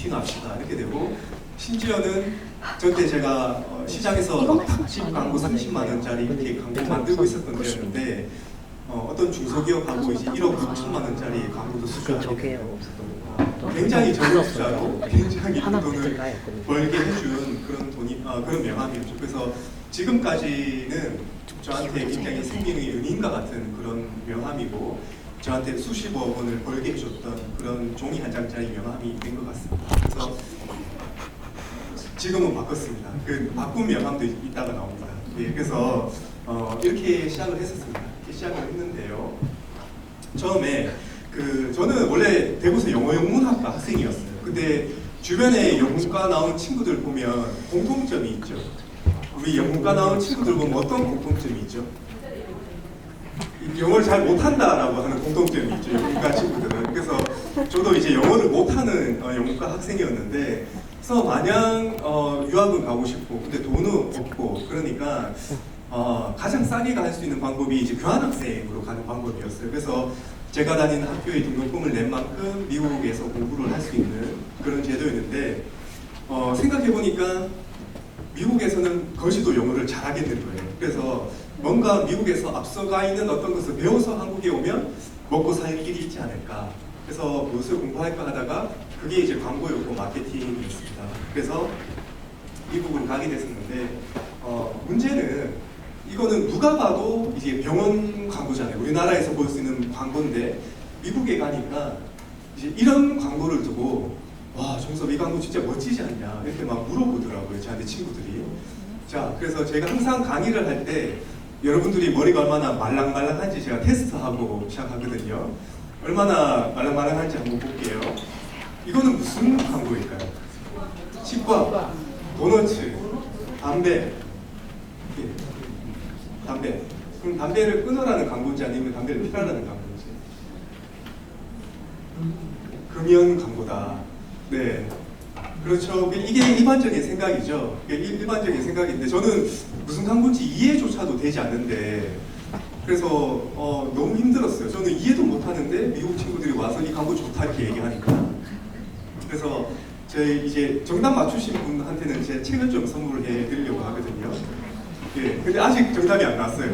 미팅합시다 이렇게 되고, 심지어는 저때 제가 시장에서 닭집 광고 30만 원짜리 이렇게 광고 만들고 있었던 때였는데, 어떤 중소기업하고 이제 1억 6천만 원짜리 광고도 수주하게 되고, 굉장히 적은 투자로 굉장히 돈을 벌게 해준 그런 그런 명함이었죠. 그래서 지금까지는 저한테 굉장히 생명의 은인과 같은 그런 명함이고, 저한테 수십억 원을 벌게 해줬던 그런 종이 한 장짜리 명함이 된 것 같습니다. 그래서 지금은 바꿨습니다. 그 바꾼 명함도 이따가 나옵니다. 예, 그래서 이렇게 시작을 했었습니다. 이렇게 시작을 했는데요. 처음에 저는 원래 대구에서 영어영문학과 학생이었어요. 근데 주변에 영문과 나온 친구들 보면 공통점이 있죠. 우리 영문과 나온 친구들 보면 어떤 공통점이 있죠? 영어를 잘 못한다라고 하는 공통점이 있죠. 영문과 친구들은. 그래서 저도 이제 영어를 못하는 영문과 학생이었는데, 그래서 마냥 유학은 가고 싶고, 근데 돈은 없고, 그러니까 가장 싸게 갈 수 있는 방법이 이제 교환학생으로 가는 방법이었어요. 그래서 제가 다니는 학교에 등록금을 낸 만큼 미국에서 공부를 할 수 있는 그런 제도였는데, 생각해보니까 미국에서는 거지도 영어를 잘하겠는 거예요. 그래서 뭔가 미국에서 앞서가 있는 어떤 것을 배워서 한국에 오면 먹고 살 길이 있지 않을까. 그래서 무엇을 공부할까 하다가 그게 이제 광고였고 마케팅이었습니다. 그래서 미국으로 가게 됐었는데, 문제는 이거는 누가 봐도 이제 병원 광고잖아요. 우리나라에서 볼 수 있는 광고인데, 미국에 가니까 이제 이런 광고를 두고, 와, 정섭 이 광고 진짜 멋지지 않냐 이렇게 막 물어보더라고요, 저한테 친구들이. 자, 그래서 제가 항상 강의를 할 때 여러분들이 머리가 얼마나 말랑말랑한지 제가 테스트하고 시작하거든요. 얼마나 말랑말랑한지 한번 볼게요. 이거는 무슨 광고일까요? 치과, 도너츠, 담배. 예. 담배. 그럼 담배를 끊으라는 광고인지 아니면 담배를 피라라는 광고인지? 금연 광고다. 네. 그렇죠. 이게 일반적인 생각이죠. 이게 일반적인 생각인데, 저는 무슨 광고인지 이해조차도 되지 않는데, 그래서 너무 힘들었어요. 저는 이해도 못하는데 미국 친구들이 와서 이 광고 좋다 이렇게 얘기하니까. 그래서 저희 이제 정답 맞추신 분한테는 제 책을 좀 선물을 해드리려고 하거든요. 예, 근데 아직 정답이 안 나왔어요.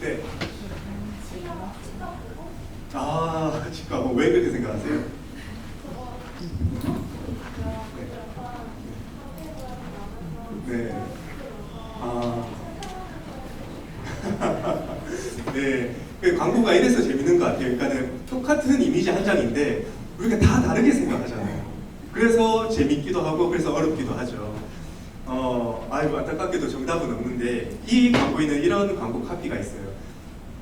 네. 아, 치과. 왜 그렇게 생각하세요? 네. 아. 네. 그 광고가 이래서 재밌는 것 같아요. 그러니까는 똑같은 이미지 한 장인데 우리가 다 다르게 생각하잖아요. 그래서 재밌기도 하고, 그래서 어렵기도 하죠. 아이고, 안타깝게도 정답은 없는데, 이 광고에는 이런 광고 카피가 있어요.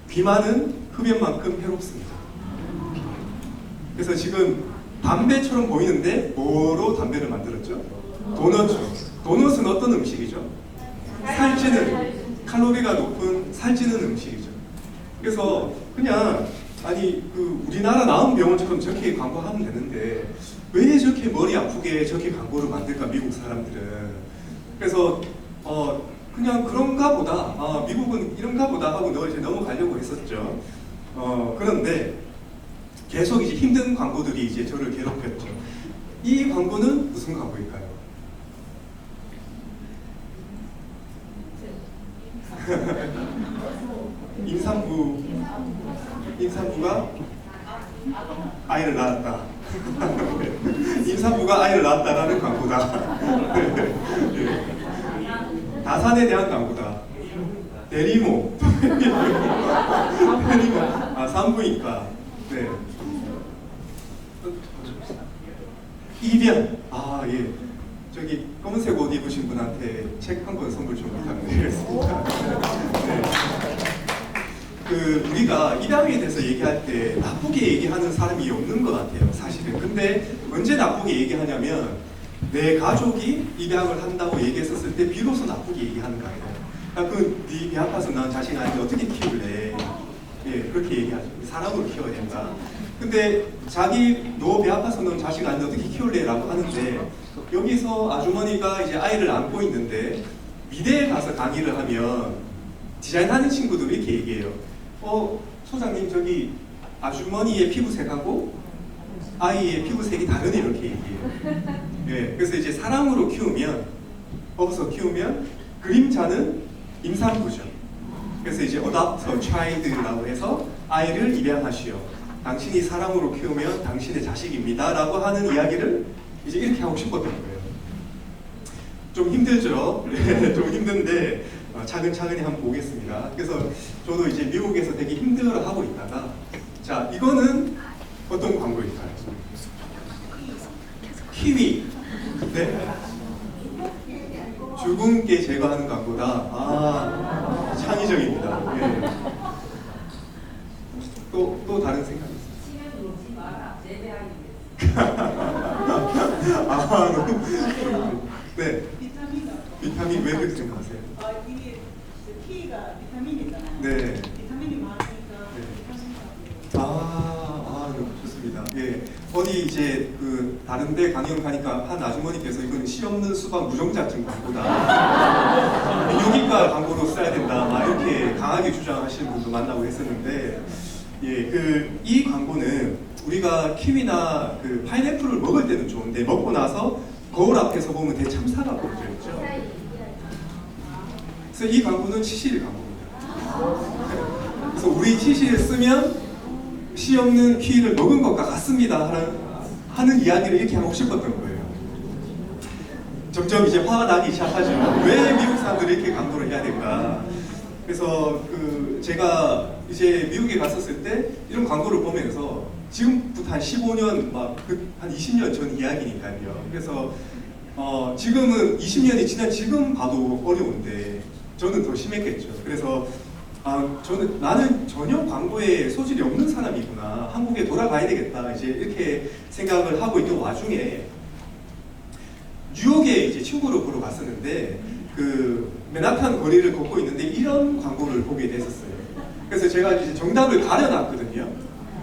비만은 흡연만큼 해롭습니다. 그래서 지금 담배처럼 보이는데 뭐로 담배를 만들었죠? 도넛. 도넛은 어떤 음식이죠? 살찌는, 칼로리가 높은 살찌는 음식이죠. 그래서 그냥 우리나라 나온 병원처럼 저렇게 광고하면 되는데 왜 저렇게 머리 아프게 저렇게 광고를 만들까, 미국 사람들은. 그래서 그냥 그런가 보다, 미국은 이런가 보다 하고 이제 넘어가려고 했었죠. 그런데 계속 이제 힘든 광고들이 이제 저를 괴롭혔죠. 이 광고는 무슨 광고일까요? 임산부가 아이를 낳았다. 임산부가 아이를 낳았다라는 광고다. 다산에 대한 광고다. 대리모. 대리모. 산부인과. 네. 입양. 예. 저기 검은색 옷 입으신 분한테 책 한 권 선물 좀 부탁드리겠습니다. 네. 우리가 입양에 대해서 얘기할 때 나쁘게 얘기하는 사람이 없는 것 같아요, 사실은. 근데 언제 나쁘게 얘기하냐면 내 가족이 입양을 한다고 얘기했었을 때 비로소 나쁘게 얘기하는 것 같아요. 네 배 아파서 낳은 자식 아닌데 어떻게 키울래? 예, 그렇게 얘기하죠. 사람으로 키워야 된다. 근데 너 배 아파서 낳은 자식 아닌데 어떻게 키울래? 라고 하는데, 여기서 아주머니가 이제 아이를 안고 있는데 미대에 가서 강의를 하면 디자인하는 친구들이 이렇게 얘기해요. 소장님, 저기 아주머니의 피부색하고 아이의 피부색이 다르네 이렇게 얘기해요. 예, 그래서 이제 사랑으로 키우면, 업어서 키우면 그림자는 임산부죠. 그래서 이제 adopt a child라고 해서 아이를 입양하시오. 당신이 사랑으로 키우면 당신의 자식입니다 라고 하는 이야기를 이제 이렇게 하고 싶었던 거예요. 좀 힘들죠? 네, 좀 힘든데 차근차근히 한번 보겠습니다. 그래서 저도 이제 미국에서 되게 힘들어하고 있다가, 자, 이거는 어떤 광고일까요? 키위. 네. 주근깨 제거하는 광고다. 아, 창의적입니다. 예. 또 다른 생각 있어요? 치면 먹지 마라. 재배하기 아, 너무. 네. 비타민 비타민 왜 그렇게 생각하세요? 이게 키위가 비타민이잖아요. 네. 비타민이 많으니까 네. 비타민 너무 좋습니다. 예. 어디 이제 그 다른데 강연 가니까 한 아주머니께서 이건 씨 없는 수박 무정자증 광고다. 유기과 광고로 써야 된다. 막 이렇게 강하게 주장하시는 분도 만나고 했었는데, 예, 이 광고는 우리가 키위나 그 파인애플을 먹을 때는 좋은데 먹고 나서 거울 앞에서 보면 되게 참사가 보여져 있죠. 그래서 이 광고는 치실 광고입니다. 그래서 우리 치실을 쓰면 씨 없는 키위를 먹은 것과 같습니다 하는 이야기를 이렇게 하고 싶었던 거예요. 점점 이제 화가 나기 시작하죠. 왜 미국 사람들이 이렇게 광고를 해야 될까? 그래서 제가 이제 미국에 갔었을 때 이런 광고를 보면서, 지금부터 한 15년, 한 20년 전 이야기니까요. 그래서 지금은 20년이 지난 지금 봐도 어려운데 저는 더 심했겠죠. 그래서 나는 전혀 광고에 소질이 없는 사람이구나. 한국에 돌아가야 되겠다. 이제 이렇게 생각을 하고 있던 와중에 뉴욕에 이제 친구를 보러 갔었는데 맨하탄 거리를 걷고 있는데 이런 광고를 보게 됐었어요. 그래서 제가 이제 정답을 가려놨거든요.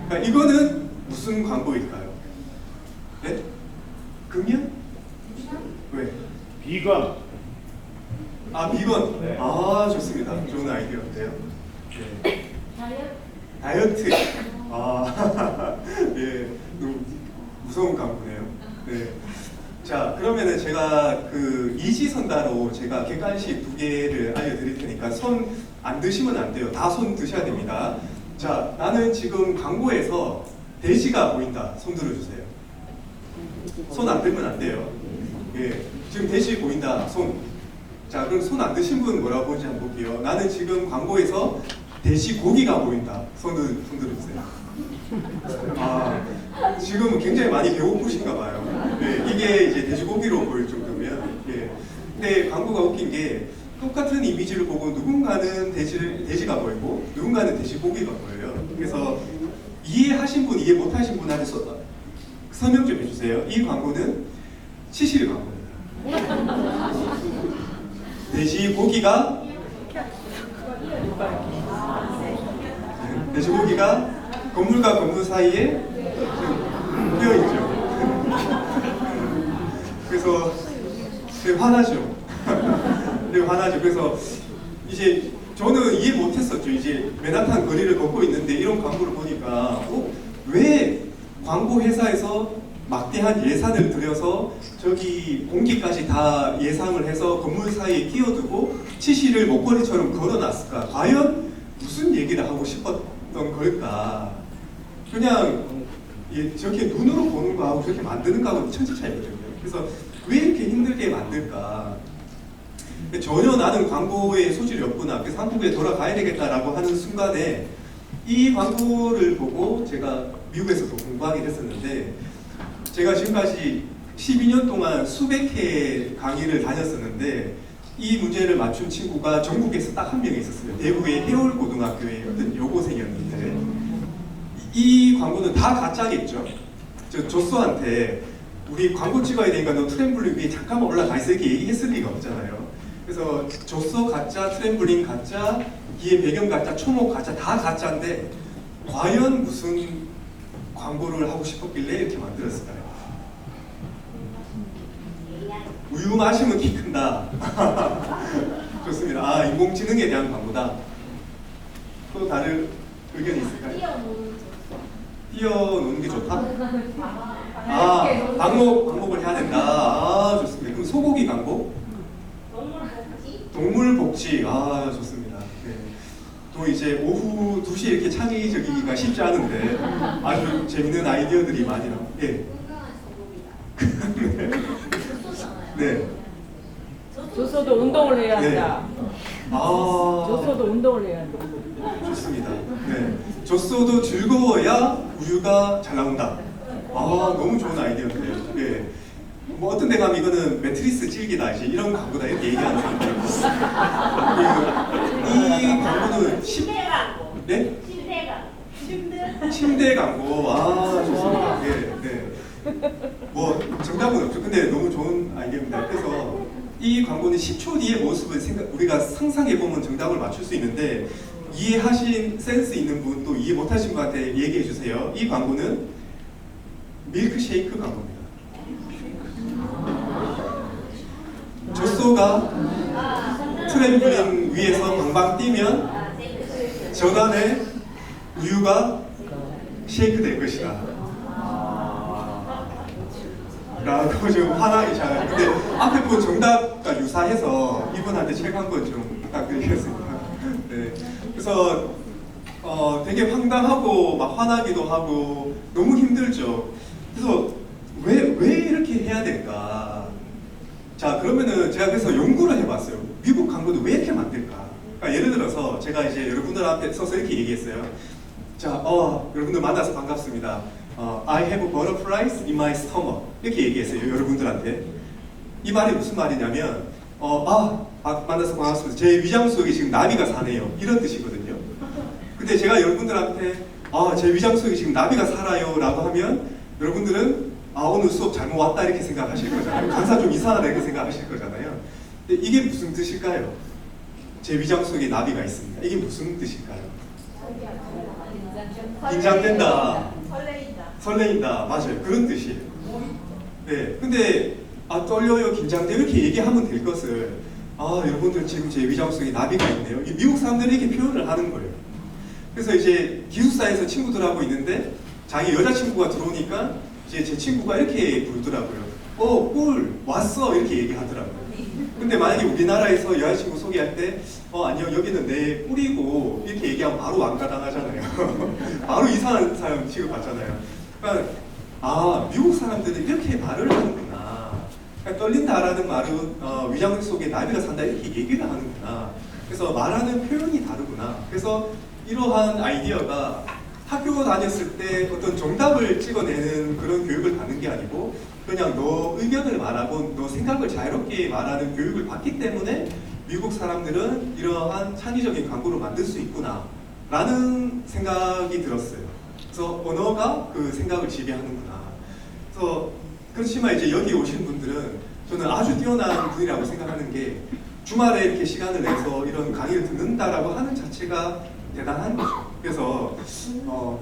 그러니까 이거는 무슨 광고일까요? 네? 금연? 왜? 비건. 비건. 네. 좋습니다. 좋은 아이디어인데요. 네. 다이어트. 예, 너무 무서운 광고네요. 네. 자, 그러면은 제가 이지선다로 제가 객관식 2개를 알려드릴 테니까 손 안 드시면 안 돼요. 다 손 드셔야 됩니다. 자, 나는 지금 광고에서 돼지가 보인다. 손 들어주세요. 손 안 들면 안 돼요. 예, 지금 돼지 보인다. 손. 자, 그럼 손 안 드신 분 뭐라고 보는지 한번 볼게요. 나는 지금 광고에서 돼지 고기가 보인다. 손 들어주세요. 지금 굉장히 많이 배고프신가 봐요. 예, 이게 이제 돼지고기로 보일 정도면. 예. 근데 광고가 웃긴 게 똑같은 이미지를 보고 누군가는 돼지가 보이고 누군가는 돼지고기가 보여요. 그래서 이해하신 분, 이해 못하신 분한테 설명 좀 해주세요. 이 광고는 치실 광고입니다. 돼지고기가 건물과 건물 사이에 끼어 있죠. 그래서 되게 화나죠. 되게 화나죠. 그래서 이제 저는 이해 못했었죠. 이제 맨하탄 거리를 걷고 있는데 이런 광고를 보니까 왜 광고 회사에서 막대한 예산을 들여서 저기 공기까지 다 예상을 해서 건물 사이에 끼워두고 치실을 목걸이처럼 걸어놨을까? 과연 무슨 얘기를 하고 싶었던 걸까? 그냥 저렇게 눈으로 보는 거하고 저렇게 만드는 거하고는 천지 차이거든요. 그래서 왜 이렇게 힘들게 만들까? 전혀 나는 광고에 소질이 없구나. 그래서 한국에 돌아가야 되겠다라고 하는 순간에 이 광고를 보고 제가 미국에서도 공부하게 됐었는데, 제가 지금까지 12년 동안 수백 회 강의를 다녔었는데 이 문제를 맞춘 친구가 전국에서 딱 한 명 있었어요. 대구의 해월고등학교의 어떤 여고생이었는데, 이 광고는 다 가짜겠죠. 저 조수한테 우리 광고 찍어야 되니까 너 트램블린 위에 잠깐만 올라가 있어 이렇게 얘기했을 리가 없잖아요. 그래서 조서 가짜, 트램블린 가짜, 뒤에 배경 가짜, 초목 가짜, 다 가짜인데 과연 무슨 광고를 하고 싶었길래 이렇게 만들었을까요? 우유 마시면 키 큰다. 좋습니다. 인공지능에 대한 광고다. 또 다른 의견이 있을까요? 뛰어노는 게 좋다? 방목을 해야 된다. 좋습니다. 그럼 소고기 광고? 동물 복지. 좋습니다. 네. 또 이제 오후 2시에 이렇게 창의적이기가 쉽지 않은데 아주 재밌는 아이디어들이 많이 나옵니다. 네. 네. 조소도 운동을 해야 네. 한다. 아, 조소도 운동을 해야 한다. 좋습니다. 네. 젖소도 즐거워야 우유가 잘 나온다. 너무 좋은 아이디어인데요. 네. 뭐 어떤 데 가면 이거는 매트리스 질기다 이제 이런 광고다 이렇게 얘기하는 사람들 있고. 이 광고는 네? 침대 광고. 좋습니다. 네. 뭐 정답은 없죠. 근데 너무 좋은 아이디어입니다. 그래서 이 광고는 10초 뒤의 모습을 우리가 상상해 보면 정답을 맞출 수 있는데 이해하신 센스 있는 분 또 이해 못하신 분한테 얘기해 주세요. 이 광고는 밀크쉐이크 광고입니다. 젖소가 트램블린 위에서 방방 뛰면 전환에 우유가 쉐이크 될 것이다. 라고 좀 화나기 시작해요. 근데 앞에 본 정답과 유사해서 이분한테 책 한 권 좀 부탁드리겠습니다. 네. 그래서 되게 황당하고 막 화나기도 하고 너무 힘들죠. 그래서 왜 이렇게 해야 될까? 자, 그러면은 제가 그래서 연구를 해봤어요. 미국 광고도 왜 이렇게 만들까? 그러니까 예를 들어서 제가 이제 여러분들 앞에 서서 이렇게 얘기했어요. 자, 여러분들 만나서 반갑습니다. I have butterflies in my stomach. 이렇게 얘기했어요. 여러분들한테. 이 말이 무슨 말이냐면, 만나서 반갑습니다. 제 위장 속에 지금 나비가 사네요. 이런 뜻이거든요. 근데 제가 여러분들한테, 제 위장 속에 지금 나비가 살아요. 라고 하면, 여러분들은, 오늘 수업 잘못 왔다. 이렇게 생각하실 거잖아요. 강사 좀 이상하다. 이렇게 생각하실 거잖아요. 근데 이게 무슨 뜻일까요? 제 위장 속에 나비가 있습니다. 이게 무슨 뜻일까요? 긴장된다. 설레인다. 맞아요. 그런 뜻이에요. 네. 근데 떨려요, 긴장돼요 이렇게 얘기하면 될 것을 여러분들 지금 제 위장 속에 나비가 있네요. 이 미국 사람들이 이렇게 표현을 하는 거예요. 그래서 이제 기숙사에서 친구들하고 있는데 자기 여자친구가 들어오니까 이제 제 친구가 이렇게 부르더라고요. 꿀 왔어 이렇게 얘기하더라고요. 근데 만약에 우리나라에서 여자친구 소개할 때 아니요 여기는 내 뿔이고 이렇게 얘기하면 바로 왕가당하잖아요. 바로 이상한 사람 취급받잖아요. 그러니까 미국 사람들은 이렇게 말을 하는구나. 그러니까 떨린다라는 말은 위장 속에 나비가 산다 이렇게 얘기를 하는구나. 그래서 말하는 표현이 다르구나. 그래서 이러한 아이디어가 학교 다녔을 때 어떤 정답을 찍어내는 그런 교육을 받는 게 아니고 그냥 너 의견을 말하고 너 생각을 자유롭게 말하는 교육을 받기 때문에 미국 사람들은 이러한 창의적인 광고를 만들 수 있구나 라는 생각이 들었어요. 그래서 언어가 그 생각을 지배하는구나. 그래서 그렇지만 이제 여기 오신 분들은 저는 아주 뛰어난 분이라고 생각하는 게 주말에 이렇게 시간을 내서 이런 강의를 듣는다라고 하는 자체가 대단한 거죠. 그래서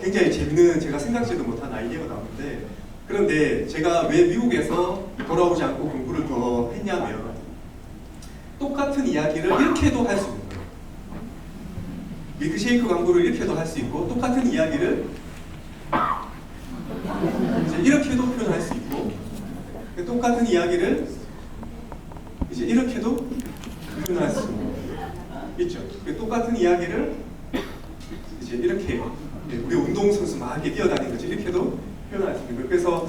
굉장히 재밌는 제가 생각지도 못한 아이디어가 나오는데 그런데 제가 왜 미국에서 돌아오지 않고 공부를 더 했냐면 똑같은 이야기를 이렇게도 할 수 있는 거예요. 밀크쉐이크 광고를 이렇게도 할 수 있고 똑같은 이야기를 이제 이렇게도 표현할 수 있고 똑같은 이야기를 이제 이렇게도 표현할 수 있죠. 똑같은 이야기를 이제 이렇게 우리 운동선수 막 이렇게 뛰어다니는 거지 이렇게도 표현할 수 있는 거예요. 그래서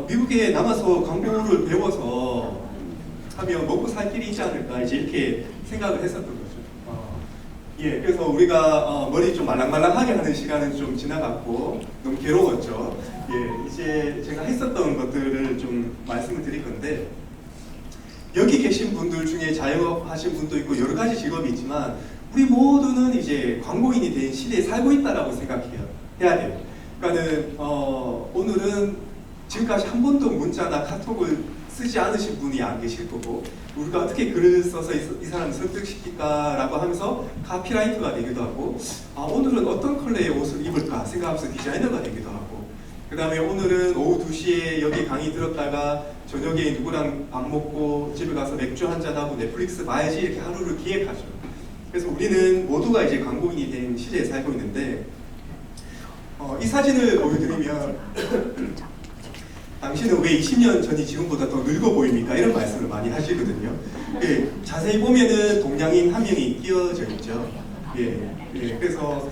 미국에 남아서 광고를 배워서 하면 먹고 살 길이 있지 않을까 이제 이렇게 생각을 했었던 거죠. 그래서 우리가 머리 좀 말랑말랑하게 하는 시간은 좀 지나갔고 너무 괴로웠죠. 이제 제가 했었던 것들을 좀 말씀을 드릴 건데 여기 계신 분들 중에 자영업하신 분도 있고 여러 가지 직업이 있지만 우리 모두는 이제 광고인이 된 시대에 살고 있다라고 생각해야 돼요. 그러니까는 오늘은 지금까지 한 번도 문자나 카톡을 쓰지 않으신 분이 안 계실 거고 우리가 어떻게 글을 써서 이 사람을 설득시킬까라고 하면서 카피라이터가 되기도 하고 오늘은 어떤 컬러의 옷을 입을까 생각하면서 디자이너가 되기도 하고 그 다음에 오늘은 오후 2시에 여기 강의 들었다가 저녁에 누구랑 밥 먹고 집에 가서 맥주 한잔하고 넷플릭스 봐야지 이렇게 하루를 기획하죠. 그래서 우리는 모두가 이제 광고인이 된 시대에 살고 있는데 이 사진을 보여드리면 당신은 왜 20년 전이 지금보다 더 늙어 보입니까? 이런 말씀을 많이 하시거든요. 예, 자세히 보면은 동양인 한 명이 끼어져 있죠. 그래서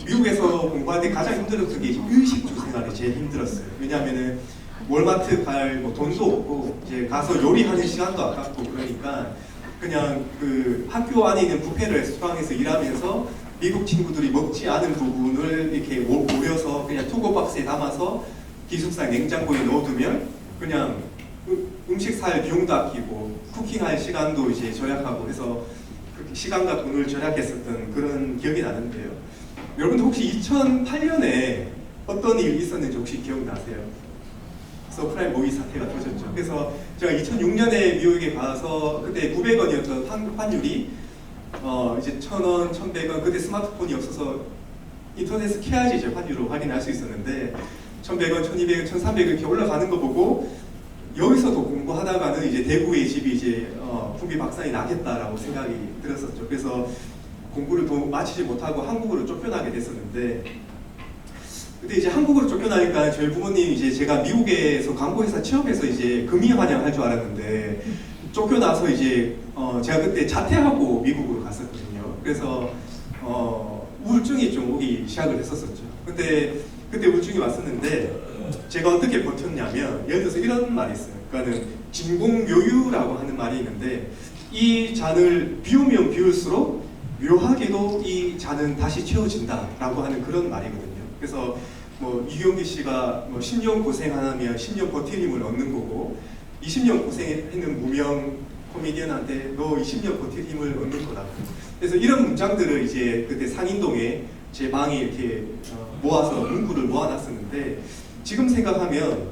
미국에서 공부할 때 가장 힘들었던 게 의식주 생활이 제일 힘들었어요. 왜냐하면은 월마트 갈 뭐 돈도 없고 이제 가서 요리하는 시간도 아깝고 그러니까 그냥 그 학교 안에 있는 뷔페 레스토랑에서 일하면서 미국 친구들이 먹지 않은 부분을 이렇게 모여서 그냥 투고 박스에 담아서 기숙사 냉장고에 넣어두면 그냥 음식 살 비용도 아끼고 쿠킹할 시간도 이제 절약하고 해서 그렇게 시간과 돈을 절약했었던 그런 기억이 나는데요. 여러분들 혹시 2008년에 어떤 일이 있었는지 혹시 기억나세요? 서프라임 모의 사태가 터졌죠. 그래서 제가 2006년에 미국에 가서 그때 900원이었던 환율이 이제 1,000원, 1,100원 그때 스마트폰이 없어서 인터넷을 켜야지 이제 환율을 확인할 수 있었는데 1,100원, 1,200원, 1,300원 이렇게 올라가는 거 보고 여기서도 공부하다가는 이제 대구의 집이 이제 풍비박산이 나겠다라고 생각이 들었었죠. 그래서 공부를 더 마치지 못하고 한국으로 쫓겨나게 됐었는데 근데 이제 한국으로 쫓겨나니까 저희 부모님이 이제 제가 미국에서 광고회사 취업해서 이제 금이환영할 줄 알았는데 쫓겨나서 이제 제가 그때 자퇴하고 미국으로 갔었거든요. 그래서 우울증이 좀 오기 시작을 했었었죠. 그때 우울증이 왔었는데 제가 어떻게 버텼냐면 예를 들어서 이런 말이 있어요. 그러니까는 진공묘유라고 하는 말이 있는데 이 잔을 비우면 비울수록 묘하게도 이 잔은 다시 채워진다라고 하는 그런 말이거든요. 그래서 뭐 이경규 씨가 뭐 10년 고생하면 10년 버티림을 얻는 거고 20년 고생했는 무명 코미디언한테 너 20년 버틸 힘을 얻는 거다. 그래서 이런 문장들을 이제 그때 상인동에 제 방에 이렇게 모아서 문구를 모아놨었는데 지금 생각하면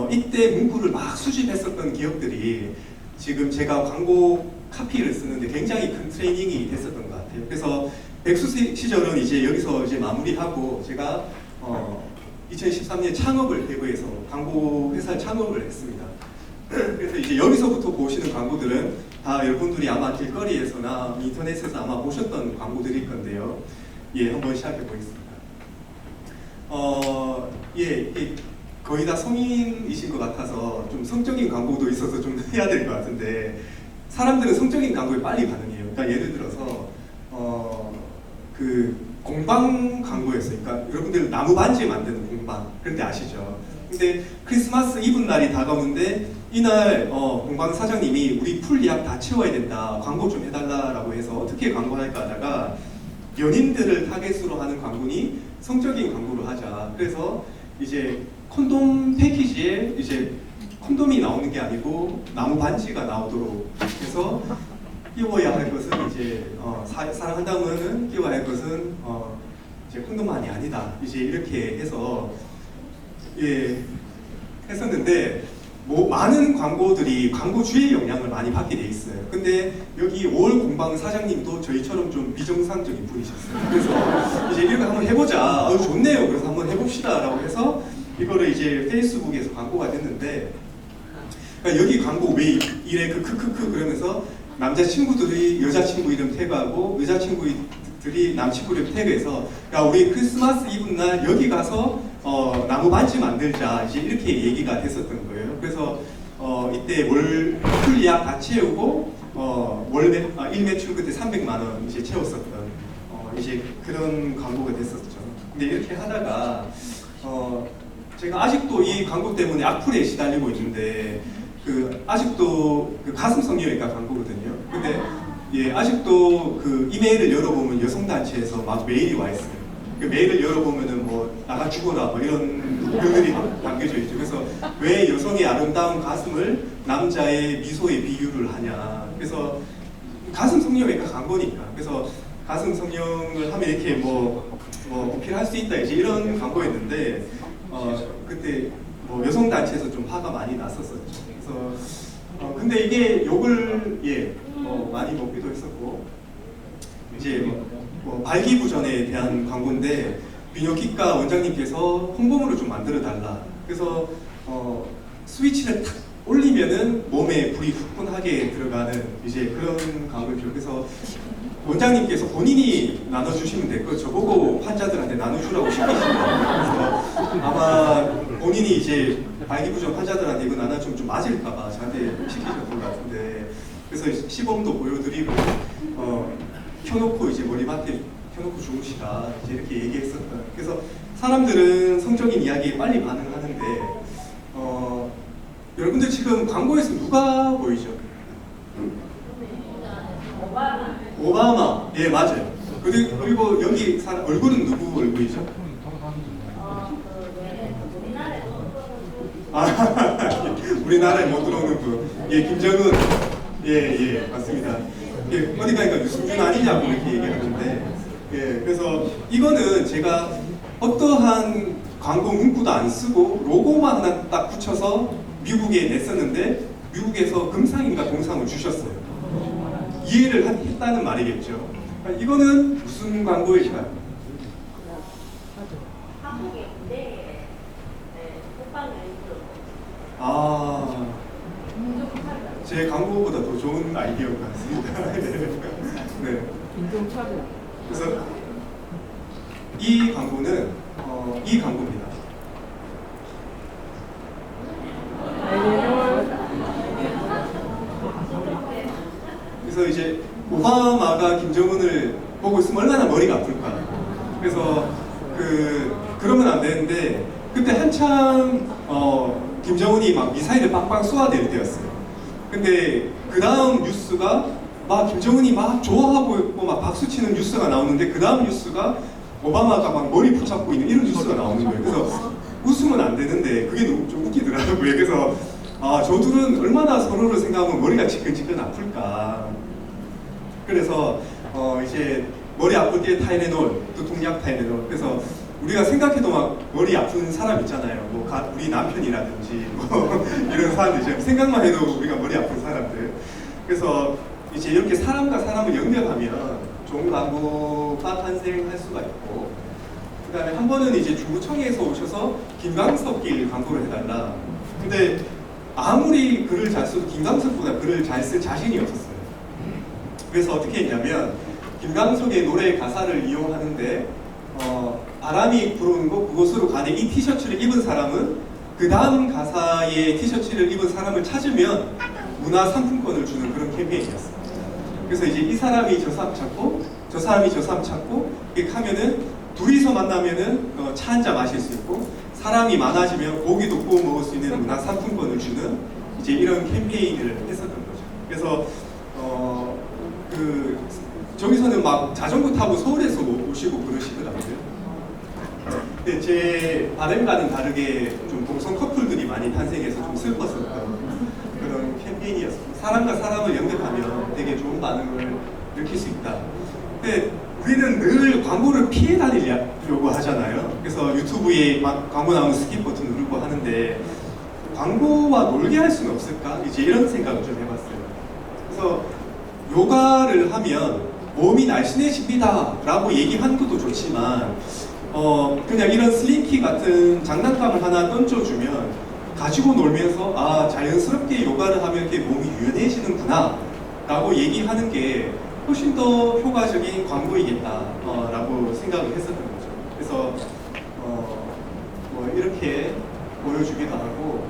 이때 문구를 막 수집했었던 기억들이 지금 제가 광고 카피를 쓰는데 굉장히 큰 트레이닝이 됐었던 것 같아요. 그래서 백수 시절은 이제 여기서 이제 마무리하고 제가 2013년 창업을 대구에서 광고 회사 창업을 했습니다. 그래서 이제 여기서부터 보시는 광고들은 다 여러분들이 아마 길거리에서나 인터넷에서 아마 보셨던 광고들일 건데요. 예, 한번 시작해 보겠습니다. 거의 다 성인이신 것 같아서 좀 성적인 광고도 있어서 좀 해야 될 것 같은데 사람들은 성적인 광고에 빨리 반응해요. 그러니까 예를 들어서 그 공방 광고였어요. 그러니까 여러분들 나무 반지 만드는 공방 그런데 아시죠? 근데 크리스마스 이브 날이 다가오는데 이날 공방 사장님이 우리 풀 예약 다 채워야 된다. 광고 좀 해달라라고 해서 어떻게 광고할까 하다가 연인들을 타겟으로 하는 광고니 성적인 광고를 하자. 그래서 이제 콘돔 패키지에 이제 콘돔이 나오는 게 아니고 나무 반지가 나오도록 해서 끼워야 할 것은 이제 사랑한다면은 끼워야 할 것은 이제 콘돔만이 아니다. 이제 이렇게 해서 했었는데 뭐 많은 광고들이 광고주의 영향을 많이 받게 돼 있어요. 근데 여기 5월 공방 사장님도 저희처럼 좀 비정상적인 분이셨어요. 그래서 이제 이렇게 한번 해보자. 좋네요. 그래서 한번 해봅시다라고 해서 이거를 이제 페이스북에서 광고가 됐는데 그러니까 여기 광고 왜 이래 크크크 그러면서 남자친구들이 여자친구 이름 태그하고 여자친구들이 남친구 이름 태그해서 야 우리 크리스마스 이브 날 여기 가서 나무 반지 만들자 이제 이렇게 얘기가 됐었던 거예요. 그래서 이때 월 풀 예약 다 채우고 일 매출 그때 300만 원 이제 채웠었던 이제 그런 광고가 됐었죠. 근데 이렇게 하다가 제가 아직도 이 광고 때문에 악플에 시달리고 있는데 아직도 그 가슴 성형외과 광고거든요. 근데 아직도 그 이메일을 열어보면 여성단체에서 막 메일이 와 있어요. 그 메일을 열어보면은 뭐 나가 죽어라 뭐 이런 글들이 담겨져 있죠. 그래서 왜 여성의 아름다운 가슴을 남자의 미소에 비유를 하냐. 그래서 가슴 성형외과 광고니까. 그래서 가슴 성형을 하면 이렇게 뭐 어필할 수 있다 이제 이런 광고였는데 그때 뭐 여성단체에서 좀 화가 많이 났었었죠. 그래서 근데 이게 욕을 많이 먹기도 했었고 이제 뭐 발기부전에 대한 광고인데 비뇨기과 원장님께서 홍보물을 좀 만들어 달라. 그래서 스위치를 탁 올리면 흘리면은 몸에 불이 후끈하게 들어가는 이제 그런 광고입니다. 그래서 원장님께서 본인이 나눠주시면 될 거 저보고 환자들한테 나눠주라고 시키시는 거예요. 그래서 아마 본인이 이제 발기부전 환자들한테 이거 나눠주면 좀 맞을까봐 저한테 시키셨던 것 같은데, 그래서 시범도 보여드리고 켜놓고 이제 머리맡에 켜놓고 주무시라 이제 이렇게 얘기했었던. 그래서 사람들은 성적인 이야기에 빨리 반응하는데 여러분들 지금 광고에서 누가 보이죠? 오바마. 예, 맞아요. 그리고 여기 사람 얼굴은 누구 얼굴이죠? 우리나라에 못 들어오는 분. 예, 김정은. 예, 맞습니다. 예, 어디 가니까 유승준 아니냐고 이렇게 얘기하는데, 예, 그래서 이거는 제가 어떠한 광고 문구도 안 쓰고 로고만 하나 딱 붙여서 미국에 냈었는데 미국에서 금상인가 동상을 주셨어요. 이해를 했다는 말이겠죠. 이거는 무슨 광고일까요? 한국의 군대 국방을 아, 제 광고보다 더 좋은 아이디어인 것 같습니다. 네. 인종차별. 그래서 이 광고는 이 광고입니다. 그래서 이제 오바마가 김정은을 보고 있으면 얼마나 머리가 아플까. 그래서 그러면 안 되는데 그때 한참 김정은이 막 미사일을 빵빵 쏘아댈 때였어요. 근데 그 다음 뉴스가 막 김정은이 막 좋아하고 있고 막 박수치는 뉴스가 나오는데 그 다음 뉴스가 오바마가 막 머리 붙잡고 있는 이런 뉴스가 나오는 거예요. 그래서 웃으면 안 되는데 그게 너무 좀 웃기더라고요. 그래서 저 둘은 얼마나 서로를 생각하면 머리가 지끈지끈 아플까. 그래서 이제 머리 아플 때 타이레놀, 또 동약 타이레놀. 그래서 우리가 생각해도 막 머리 아픈 사람 있잖아요. 뭐 우리 남편이라든지 뭐 이런 사람들 생각만 해도 우리가 머리 아픈 사람들. 그래서 이제 이렇게 사람과 사람을 연결하면 좋은 광고가 탄생할 수가 있고, 그다음에 한 번은 이제 중구청에서 오셔서 김광석길 광고를 해달라. 근데 아무리 글을 잘 써도 김광석보다 글을 잘 쓸 자신이 없었어요. 그래서 어떻게 했냐면 김광석의 노래 가사를 이용하는데 바람이 불어오는 곳 그곳으로 가는 이 티셔츠를 입은 사람은 그 다음 가사의 티셔츠를 입은 사람을 찾으면 문화 상품권을 주는 그런 캠페인이었어요. 그래서 이제 이 사람이 저 사람 찾고 저 사람이 저 사람 찾고 이렇게 하면은 둘이서 만나면은 차 한 잔 마실 수 있고 사람이 많아지면 고기도 구워 먹을 수 있는 문화 상품권을 주는 이제 이런 캠페인을 했었던 거죠. 그래서 저기서는 막 자전거 타고 서울에서 오시고 그러시더라고요. 근데 제 바람과는 다르게 좀 동성 커플들이 많이 탄생해서 좀 슬펐었던 그런 캠페인이었습니다. 사람과 사람을 연결하면 되게 좋은 반응을 일으킬 수 있다. 근데 우리는 늘 광고를 피해 다니려고 하잖아요. 그래서 유튜브에 막 광고 나오면 스킵 버튼 누르고 하는데 광고와 놀게 할 수는 없을까? 이제 이런 생각을 좀 해봤어요. 그래서 요가를 하면 몸이 날씬해집니다 라고 얘기하는 것도 좋지만 그냥 이런 슬링키 같은 장난감을 하나 던져주면 가지고 놀면서 자연스럽게 요가를 하면 이렇게 몸이 유연해지는구나 라고 얘기하는 게 훨씬 더 효과적인 광고이겠다 라고 생각을 했었던 거죠. 그래서 뭐 이렇게 보여주기도 하고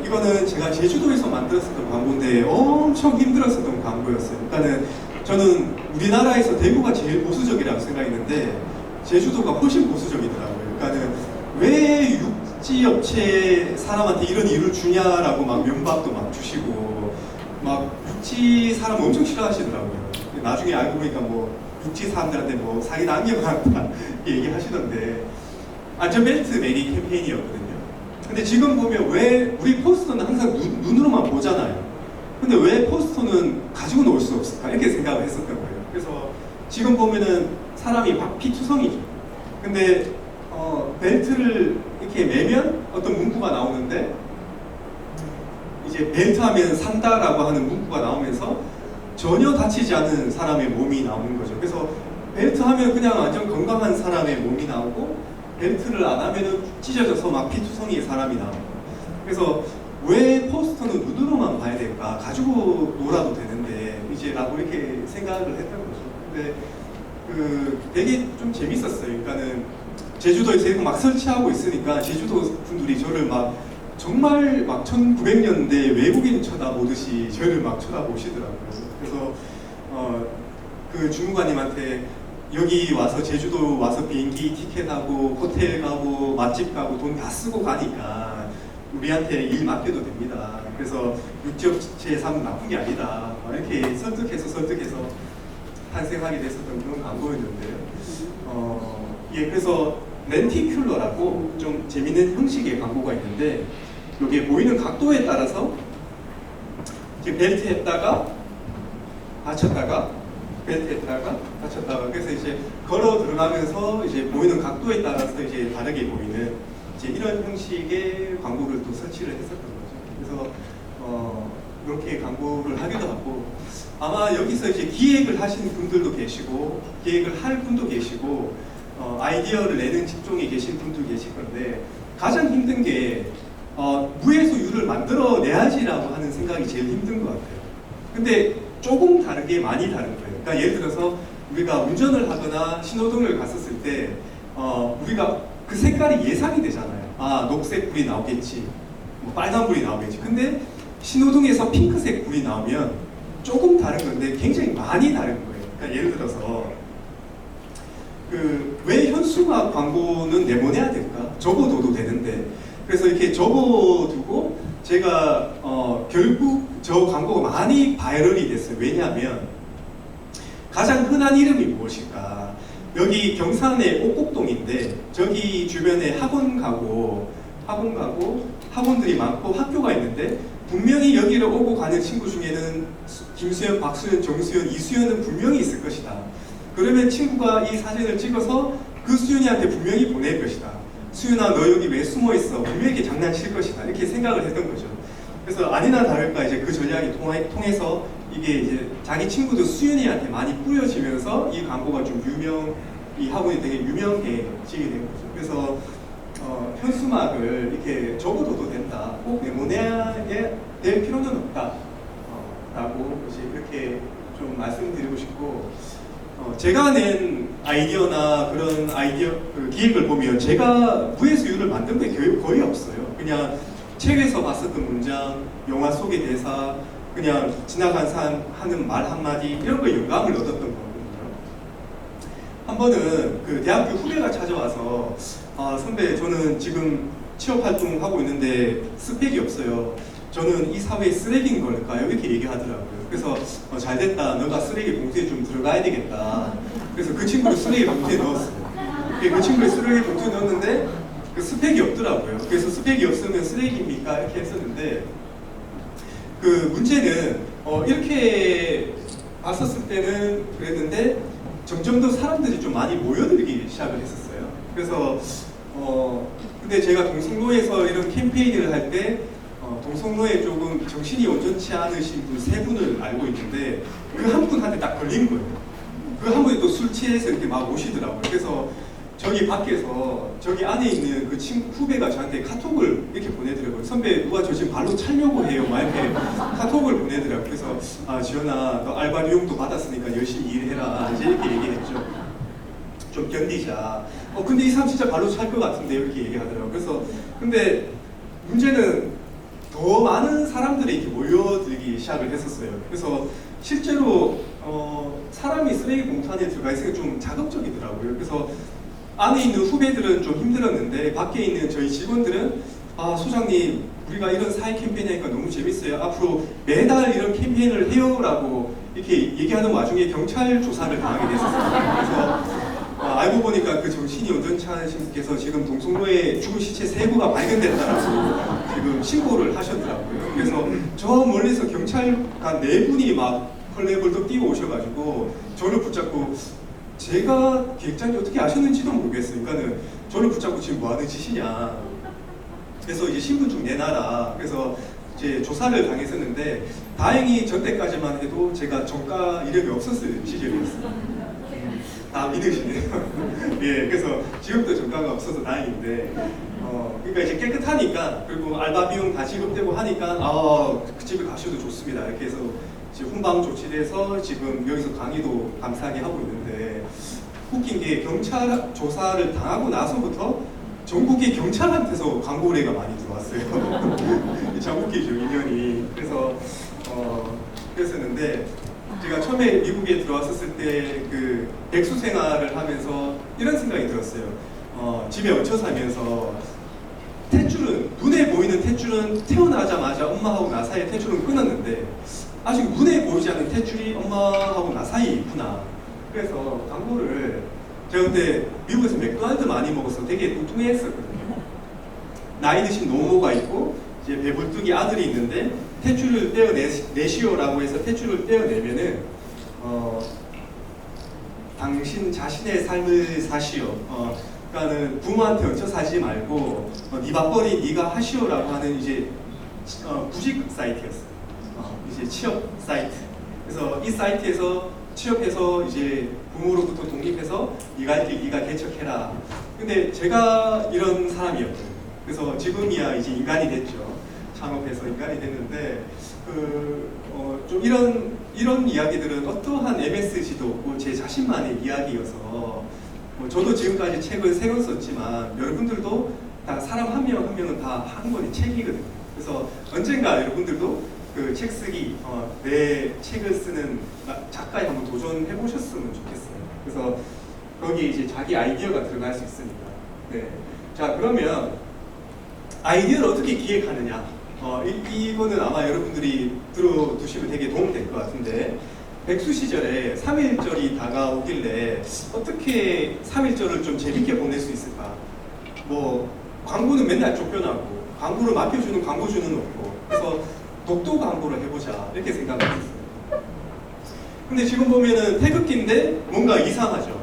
이거는 제가 제주도에서 만들었었던 광고인데 엄청 힘들었었던 광고였어요. 일단은 저는 우리나라에서 대구가 제일 보수적이라고 생각했는데 제주도가 훨씬 보수적이더라고요. 그러니까는 왜 육지업체 사람한테 이런 일을 주냐라고 막 면박도 막 주시고 막 육지 사람 엄청 싫어하시더라고요. 나중에 알고 보니까 뭐 육지 사람들한테 뭐 사기 남겨놨다 얘기하시던데 안전벨트 매기 캠페인이었거든요. 근데 지금 보면 왜 우리 포스터는 항상 눈으로만 보잖아요. 근데 왜 포스터는 가지고 놀 수 없을까 이렇게 생각을 했었던 거예요. 그래서 지금 보면은 사람이 박피투성이죠. 근데 벨트를 이렇게 매면 어떤 문구가 나오는데 이제 벨트 하면 산다라고 하는 문구가 나오면서 전혀 다치지 않은 사람의 몸이 나오는 거죠. 그래서 벨트 하면 그냥 완전 건강한 사람의 몸이 나오고 벨트를 안 하면은 찢어져서 막 피투성이의 사람이 나오고 그래서 왜 포스터는 눈으로만 봐야 될까? 가지고 놀아도 되는데 이제 라고 이렇게 생각을 했던 거죠. 근데 되게 좀 재밌었어요. 그러니까는 제주도에서 이렇게 막 설치하고 있으니까 제주도 분들이 저를 막 정말 막 1900년대 외국인 쳐다보듯이 저를 막 쳐다보시더라고요. 그래서 그 주무관님한테 여기 와서 제주도 와서 비행기 티켓하고 호텔 가고 맛집 가고 돈 다 쓰고 가니까 우리한테 일 맡겨도 됩니다. 그래서 육지업체 사면 나쁜 게 아니다. 막 이렇게 설득해서 탄생하게 됐었던 그런 광고였는데요. 예, 그래서 렌티큘러라고 좀 재밌는 형식의 광고가 있는데 여기에 보이는 각도에 따라서 이제 벨트 했다가 받쳤다가 벨트 했다가 받쳤다가 그래서 이제 걸어 들어가면서 이제 보이는 각도에 따라서 이제 다르게 보이는 이제 이런 형식의 광고를 또 설치를 했었던 거죠. 그래서 이렇게 광고를 하기도 하고 아마 여기서 이제 기획을 하시는 분들도 계시고 기획을 할 분도 계시고 아이디어를 내는 직종에 계신 분도 계실 건데 가장 힘든 게 무에서 유를 만들어내야지라고 하는 생각이 제일 힘든 것 같아요. 근데 조금 다르게 많이 다른 거예요. 그러니까 예를 들어서 우리가 운전을 하거나 신호등을 갔었을 때 우리가 그 색깔이 예상이 되잖아요. 아, 녹색 불이 나오겠지, 뭐 빨간 불이 나오겠지. 근데 신호등에서 핑크색 불이 나오면 조금 다른 건데 굉장히 많이 다른 거예요. 그러니까 예를 들어서 왜 현수막 광고는 내보내야 될까? 접어둬도 되는데 그래서 이렇게 접어두고 제가 결국 저 광고가 많이 바이럴이 됐어요. 왜냐하면 가장 흔한 이름이 무엇일까? 여기 경산의 옥곡동인데 저기 주변에 학원들이 많고 학교가 있는데 분명히 여기를 오고 가는 친구 중에는 김수현, 박수현, 정수현, 이수현은 분명히 있을 것이다. 그러면 친구가 이 사진을 찍어서 그 수현이한테 분명히 보낼 것이다. 수현아, 너 여기 왜 숨어 있어? 분명히 장난칠 것이다. 이렇게 생각을 했던 거죠. 그래서 아니나 다를까 이제 그 전략이 통해서 이게 이제 자기 친구도 수현이한테 많이 뿌려지면서 이 광고가 좀 이 학원이 되게 유명해지게 된 거죠. 그래서 현수막을 이렇게 접어둬도 된다. 꼭 내보내야 될 필요는 없다. 라고 이제 이렇게 좀 말씀드리고 싶고 제가 낸 아이디어나 그런 기획을 보면 제가 무에서유를 만든 게 거의 없어요. 그냥 책에서 봤었던 문장, 영화 속의 대사, 그냥 지나간 사람 하는 말 한마디 이런 거에 영감을 얻었던 거거든요. 한 번은 그 대학교 후배가 찾아와서 선배, 저는 지금 취업 활동하고 있는데 스펙이 없어요. 저는 이 사회의 쓰레기인 걸까요? 이렇게 얘기하더라고요. 그래서 잘 됐다. 너가 쓰레기 봉투에 좀 들어가야 되겠다. 그래서 그 친구를 쓰레기 봉투에 넣었어요. 그 친구를 쓰레기 봉투에 넣었는데 그 스펙이 없더라고요. 그래서 스펙이 없으면 쓰레기입니까? 이렇게 했었는데 그 문제는 이렇게 봤었을 때는 그랬는데 점점 더 사람들이 좀 많이 모여들기 시작을 했었어요. 그래서 근데 제가 동성로에서 이런 캠페인을 할 때 동성로에 조금 정신이 온전치 않으신 분 3분을 알고 있는데 그 한 분한테 딱 걸린 거예요. 그 한 분이 또 술 취해서 이렇게 막 오시더라고요. 그래서 저기 밖에서 저기 안에 있는 그 후배가 저한테 카톡을 이렇게 보내더라고요. 선배, 누가 저 지금 발로 차려고 해요. 막 이렇게 카톡을 보내더라고요. 그래서 지연아, 너 알바 비용도 받았으니까 열심히 일해라. 이제 이렇게 얘기했죠. 좀 견디자. 근데 이 사람 진짜 발로 찰 것 같은데 이렇게 얘기하더라고요. 그래서 근데 문제는 더 많은 사람들이 이렇게 모여들기 시작을 했었어요. 그래서 실제로 사람이 쓰레기 봉투 안에 들어가 있으니까 좀 자극적이더라고요. 그래서 안에 있는 후배들은 좀 힘들었는데 밖에 있는 저희 직원들은 소장님, 우리가 이런 사회 캠페인 하니까 너무 재밌어요. 앞으로 매달 이런 캠페인을 해요라고 이렇게 얘기하는 와중에 경찰 조사를 당하게 됐었어요. 그래서 알고 보니까 그 정신이 온전치 않으신 분께서 지금 동성로에 죽은 시체 3구가 발견됐다라고 지금 신고를 하셨더라고요. 그래서 저 멀리서 경찰관 4분이 막 헐레벌떡 뛰어 오셔가지고 저를 붙잡고, 제가 기획자인지 어떻게 아셨는지도 모르겠어요. 그러니까는 저를 붙잡고 지금 뭐 하는 짓이냐. 그래서 이제 신분증 내놔라. 그래서 이제 조사를 당했었는데 다행히 전 때까지만 해도 제가 정가 이력이 없었을 시절이었어요. 다 믿으시네요. 예, 그래서 지금도 정가가 없어서 다행인데, 그러니까 이제 깨끗하니까 그리고 알바 비용 다 지급되고 하니까 그 집에 가셔도 좋습니다. 이렇게 해서 지금 훈방 조치돼서 지금 여기서 강의도 감사하게 하고 있는데 웃긴 게 경찰 조사를 당하고 나서부터 전국의 경찰한테서 광고 의뢰가 많이 들어왔어요. 참 웃기죠, 인연이. 그래서 그랬었는데 제가 처음에 미국에 들어왔었을 때 그 백수 생활을 하면서 이런 생각이 들었어요. 집에 얹혀 살면서 탯줄은 눈에 보이는 탯줄은 태어나자마자 엄마하고 나 사이에 탯줄은 끊었는데 아직 눈에 보이지 않는 탯줄이 엄마하고 나 사이에 있구나. 그래서 광고를 제가 그때 미국에서 맥도날드 많이 먹어서 되게 뚱뚱했었거든요. 나이 드신 노모가 있고 이제 배불뚝이 아들이 있는데 탯줄을 떼어내시오라고 해서 탯줄을 떼어내면은 당신 자신의 삶을 사시오. 그러니까는 부모한테 얹혀 사지 말고 네 밥벌이 네가 하시오라고 하는 이제 구직 사이트였어요. 이제 취업 사이트. 그래서 이 사이트에서 취업해서 이제 부모로부터 독립해서 네가 할 길 네가 개척해라. 근데 제가 이런 사람이었거든요. 그래서 지금이야 이제 인간이 됐죠. 창업해서 인간이 됐는데 좀 이런 이야기들은 어떠한 MSG도 없고 제 자신만의 이야기여서 저도 지금까지 책을 3권 썼지만 여러분들도 다 사람 한 명 한 명은 다 한 권의 책이거든요. 그래서 언젠가 여러분들도 그 책 쓰기, 내 책을 쓰는 작가에 한번 도전해 보셨으면 좋겠어요. 그래서 거기에 이제 자기 아이디어가 들어갈 수 있으니까. 네. 자, 그러면 아이디어를 어떻게 기획하느냐? 이거는 아마 여러분들이 들어두시면 되게 도움될 것 같은데 백수 시절에 3.1절이 다가오길래 어떻게 3.1절을 좀 재밌게 보낼 수 있을까? 뭐 광고는 맨날 쫓겨나고 광고를 맡겨주는 광고주는 없고 그래서 독도 광고를 해보자 이렇게 생각했어요. 근데 지금 보면은 태극기인데 뭔가 이상하죠.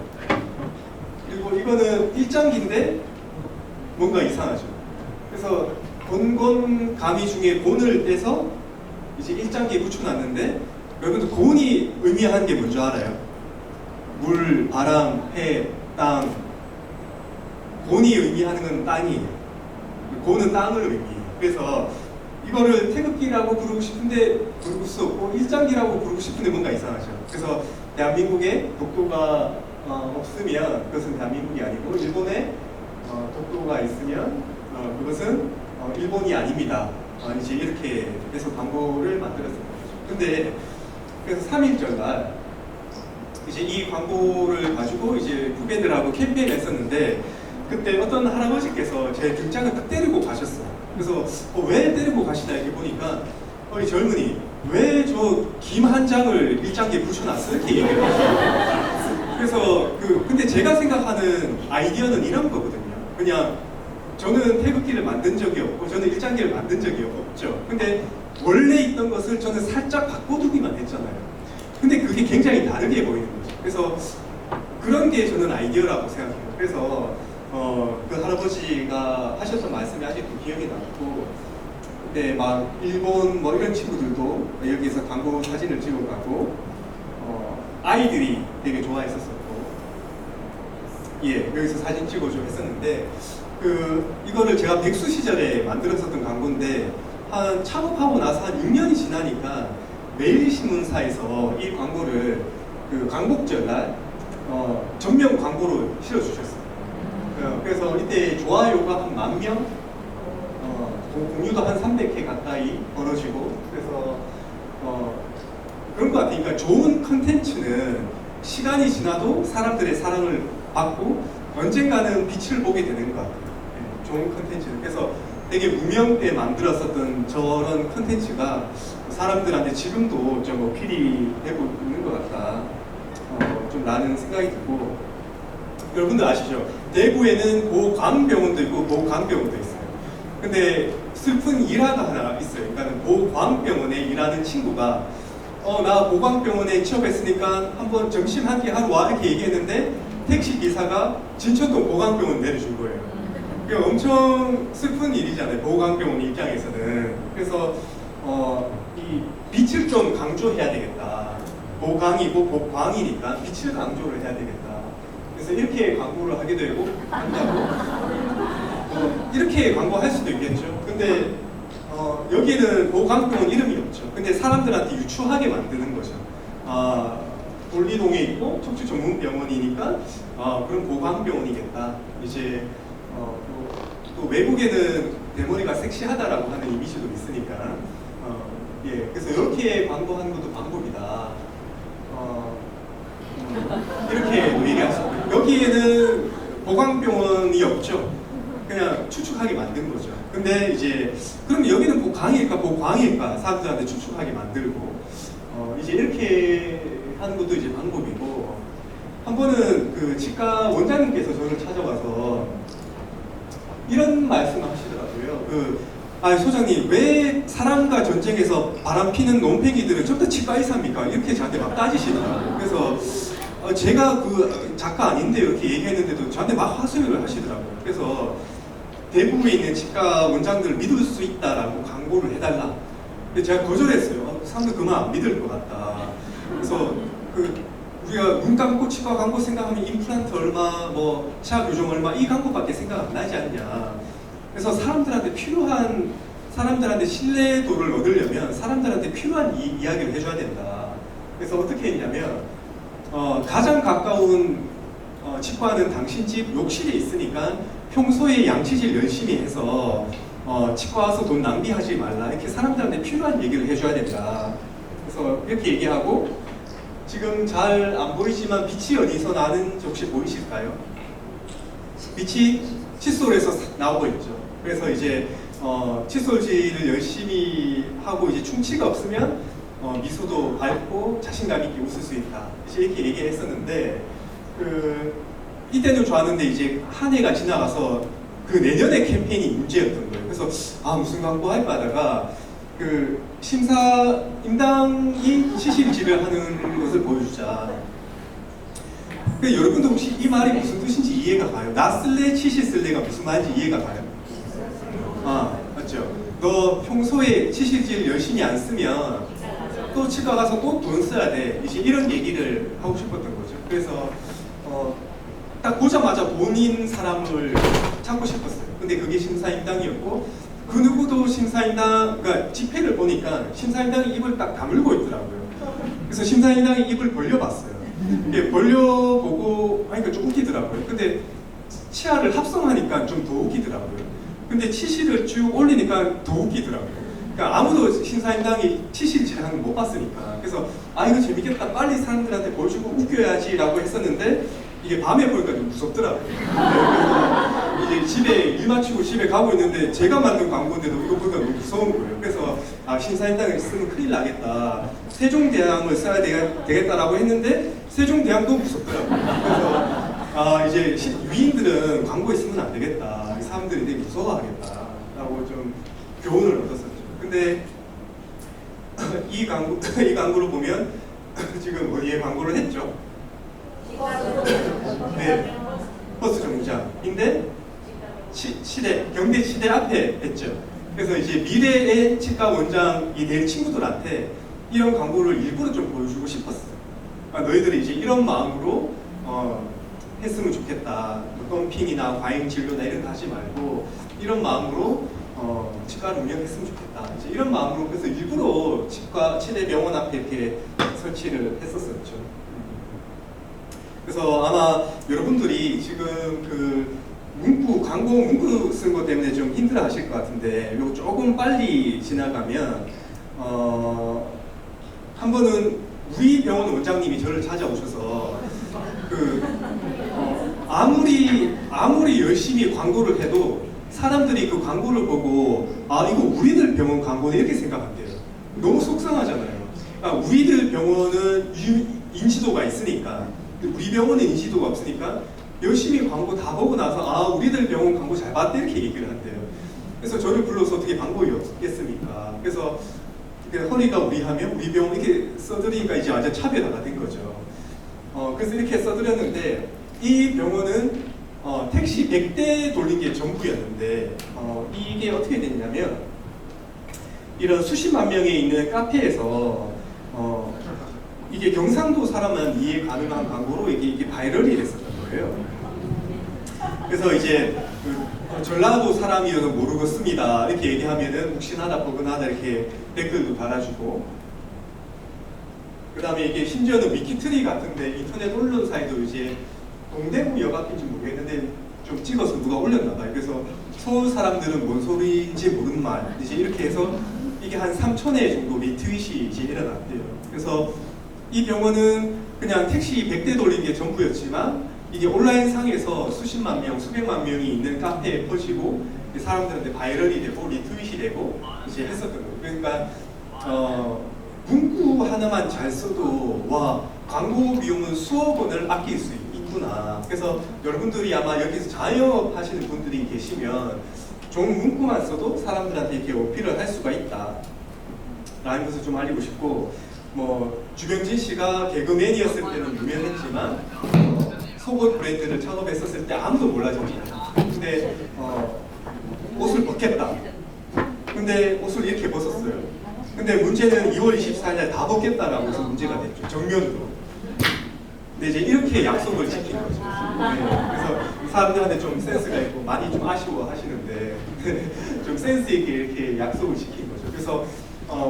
그리고 이거는 일장기인데 뭔가 이상하죠. 그래서 곤곤 가미 중에 곤을 떼서 이제 일장기에 붙여놨는데 여러분들 곤이 의미하는 게 뭔지 알아요? 물, 바람, 해, 땅. 곤이 의미하는 건 땅이에요. 곤은 땅을 의미해요. 그래서 이거를 태극기라고 부르고 싶은데 부를 수 없고 일장기라고 부르고 싶은데 뭔가 이상하죠. 그래서 대한민국에 독도가 없으면 그것은 대한민국이 아니고 일본에 독도가 있으면 그것은 일본이 아닙니다. 이제 이렇게 해서 광고를 만들었습니다. 근데 그래서 3.1절 날 이제 이 광고를 가지고 이제 후배들하고 캠페인을 했었는데 그때 어떤 할아버지께서 제 등장을 딱 때리고 가셨어요. 그래서 왜 때리고 가시나 이렇게 보니까 이 젊은이 왜 저 김 한 장을 일장기에 붙여놨어? 이렇게 얘기를 하시고 그래서 근데 제가 생각하는 아이디어는 이런 거거든요. 그냥 저는 태극기를 만든 적이 없고 저는 일장기를 만든 적이 없죠. 근데 원래 있던 것을 저는 살짝 바꿔두기만 했잖아요. 근데 그게 굉장히 다르게 보이는 거죠. 그래서 그런 게 저는 아이디어라고 생각해요. 그래서 그 할아버지가 하셨던 말씀이 아직도 기억이 남고 그때 막 일본 뭐 이런 친구들도 여기서 광고 사진을 찍어가고 아이들이 되게 좋아했었었고 예 여기서 사진 찍어줘 했었는데 이거를 제가 백수 시절에 만들었었던 광고인데 한 창업하고 나서 한 6년이 지나니까 매일신문사에서 이 광고를 광복절 날 전면 광고로 실어주셨어요. 그래서 이때 좋아요가 한 10,000명, 공유도 한 300회 가까이 벌어지고 그래서 그런 것 같아요. 그러니까 좋은 컨텐츠는 시간이 지나도 사람들의 사랑을 받고 언젠가는 빛을 보게 되는 것 같아요. 좋은 컨텐츠는. 그래서 되게 무명 때 만들었었던 저런 컨텐츠가 사람들한테 지금도 좀 어필이 되고 있는 것 같다. 좀 나는 생각이 들고 여러분들 아시죠? 대구에는 보광병원도 있고 보광병원도 있어요. 근데 슬픈 일화가 하나 있어요. 그러니까 보광병원에 일하는 친구가 나 보광병원에 취업했으니까 한번 점심 한 끼 하러 와 이렇게 얘기했는데 택시 기사가 진천동 보광병원 내려준 거예요. 그러니까 엄청 슬픈 일이잖아요. 보광병원 입장에서는. 그래서 이 빛을 좀 강조해야 되겠다. 보광이고 보광이니까 빛을 강조를 해야 되겠다. 그래서 이렇게 광고를 하게 되고 한다고 이렇게 광고할 수도 있겠죠. 근데 여기는 보강병원 이름이 없죠. 근데 사람들한테 유추하게 만드는 거죠. 아, 볼리동에 있고 척추 전문 병원이니까 그럼 보강병원이겠다. 이제 또 외국에는 대머리가 섹시하다라고 하는 이미지도 있으니까 예, 그래서 이렇게 광고하는 것도 방법이다. 이렇게 얘기하죠. 여기에는 보강병원이 없죠. 그냥 추측하게 만든 거죠. 근데 이제 그럼 여기는 보강일까 보광일까 사람들한테 추측하게 만들고 이제 이렇게 하는 것도 이제 방법이고 한 번은 그 치과 원장님께서 저를 찾아와서 이런 말씀을 하시더라고요. 소장님 왜 사람과 전쟁에서 바람 피는 논팽이들은 전부 치과 의사입니까? 이렇게 저한테 막 따지시더라고요. 그래서 제가 그 작가 아닌데 이렇게 얘기했는데도 저한테 막 하소연을 하시더라고요. 그래서 대구에 있는 치과 원장들을 믿을 수 있다라고 광고를 해달라. 근데 제가 거절했어요. 사람들 그만 안 믿을 것 같다. 그래서 우리가 눈 감고 치과 광고 생각하면 임플란트 얼마, 뭐 치아 교정 얼마 이 광고밖에 생각 안 나지 않냐. 그래서 사람들한테 신뢰도를 얻으려면 사람들한테 필요한 이야기를 해줘야 된다. 그래서 어떻게 했냐면 가장 가까운 치과는 당신 집 욕실에 있으니까 평소에 양치질 열심히 해서 치과 와서 돈 낭비하지 말라. 이렇게 사람들한테 필요한 얘기를 해줘야 된다. 그래서 이렇게 얘기하고 지금 잘 안 보이지만 빛이 어디서 나는지 혹시 보이실까요? 빛이 칫솔에서 나오고 있죠. 그래서 이제 칫솔질을 열심히 하고 이제 충치가 없으면 미소도 밝고 자신감 있게 웃을 수 있다. 이제 이렇게 얘기했었는데 이때는 좋았는데 이제 한 해가 지나가서 그 내년의 캠페인이 문제였던 거예요. 그래서 무슨 광고 할까 하다가 임당이 치실질을 하는 것을 보여주자. 여러분도 혹시 이 말이 무슨 뜻인지 이해가 가요? 나 쓸래 치실 쓸래가 무슨 말인지 이해가 가요? 맞죠? 너 평소에 치실질 열심히 안 쓰면 또 치과 가서 또 돈 써야 돼. 이제 이런 얘기를 하고 싶었던 거죠. 그래서 딱 보자마자 본인 사람을 찾고 싶었어요. 근데 그게 심사임당이었고 그 누구도 그러니까 집회를 보니까 심사임당이 입을 딱 다물고 있더라고요. 그래서 심사임당이 입을 벌려봤어요. 이게 벌려보고 하니까 좀 웃기더라고요. 근데 치아를 합성하니까 좀 더 웃기더라고요. 근데 치실을 쭉 올리니까 더 웃기더라고요. 그러니까 아무도 심사임당이 치실질 하는 거 못 봤으니까. 그래서 이거 재밌겠다. 빨리 사람들한테 보여주고 웃겨야지라고 했었는데 이게 밤에 보니까 좀 무섭더라고요. 그래서 이제 집에 일 마치고 집에 가고 있는데 제가 만든 광고인데도 이거 보니까 너무 무서운 거예요. 그래서 세종대왕을 쓰면 큰일 나겠다. 세종대왕을 써야 되겠다라고 했는데 세종대왕도 무섭더라고요. 그래서 이제 위인들은 광고에 쓰면 안 되겠다. 사람들이 되게 무서워하겠다라고 좀 교훈을 얻었었죠. 근데 이 광고를 보면 지금 어디에 광고를 했죠? 네, 버스 정류장인데 경대 시대 앞에 했죠. 그래서 이제 미래의 치과 원장이 될 친구들한테 이런 광고를 일부러 좀 보여주고 싶었어요. 너희들이 이제 이런 마음으로 했으면 좋겠다. 덤핑이나 과잉 진료나 이런 거 하지 말고 이런 마음으로 치과를 운영했으면 좋겠다. 이제 이런 마음으로 그래서 일부러 치대 병원 앞에 이렇게 설치를 했었었죠. 그래서 아마 여러분들이 지금 광고 문구 쓴 것 때문에 좀 힘들어 하실 것 같은데 이거 조금 빨리 지나가면 한 번은 우리 병원 원장님이 저를 찾아오셔서 아무리 열심히 광고를 해도 사람들이 그 광고를 보고 이거 우리들 병원 광고네 이렇게 생각한대요. 너무 속상하잖아요. 우리들 병원은 인지도가 있으니까 우리 병원은 인지도가 없으니까 열심히 광고 다 보고 나서 우리들 병원 광고 잘 봤대 이렇게 얘기를 한대요. 그래서 저를 불러서 어떻게 광고가 없겠습니까? 그래서 허리가 우리하면 우리 병원 이렇게 써드리니까 이제 완전 차별화가 된 거죠. 그래서 이렇게 써드렸는데 이 병원은 택시 100대 돌린 게 전부였는데 이게 어떻게 됐냐면 이런 수십만 명이 있는 카페에서 이게 경상도 사람만 이해 가능한 광고로 이게 바이럴이 됐었던 거예요. 그래서 이제 전라도 사람이어도 모르겠습니다 이렇게 얘기하면은 혹시나다 뻐근하다 이렇게 댓글도 달아주고, 그 다음에 이게 심지어는 위키트리 같은데 인터넷 언론사에도 이제 동대구역 앞인지 모르겠는데 좀 찍어서 누가 올렸나봐요. 그래서 서울 사람들은 뭔 소리인지 모르는 말 이제 이렇게 해서 이게 한 3,000회 정도 리트윗이 이제 일어났대요. 그래서 이 병원은 그냥 택시 100대 돌린 게 전부였지만 이게 온라인 상에서 수십만 명, 수백만 명이 있는 카페에 퍼지고 사람들한테 바이럴이 되고 리트윗이 되고 이제 했었던 거예요. 그러니까 문구 하나만 잘 써도 와, 광고 비용은 수억 원을 아낄 수 있구나. 그래서 여러분들이 아마 여기서 자영업 하시는 분들이 계시면 좋은 문구만 써도 사람들한테 이렇게 어필을 할 수가 있다 라는 것을 좀 알리고 싶고, 뭐 주병진 씨가 개그맨이었을 때는 유명했지만 속옷 브랜드를 창업했었을 때 아무도 몰라줬잖아요. 근데 옷을 벗겠다. 근데 옷을 이렇게 벗었어요. 근데 문제는 2월 24일 다 벗겠다라고 해서 문제가 됐죠. 정면으로. 근데 이제 이렇게 약속을 지킨 거죠. 네, 그래서 사람들한테 좀 센스가 있고 많이 좀 아쉬워하시는데 좀 센스 있게 이렇게 약속을 지킨 거죠. 그래서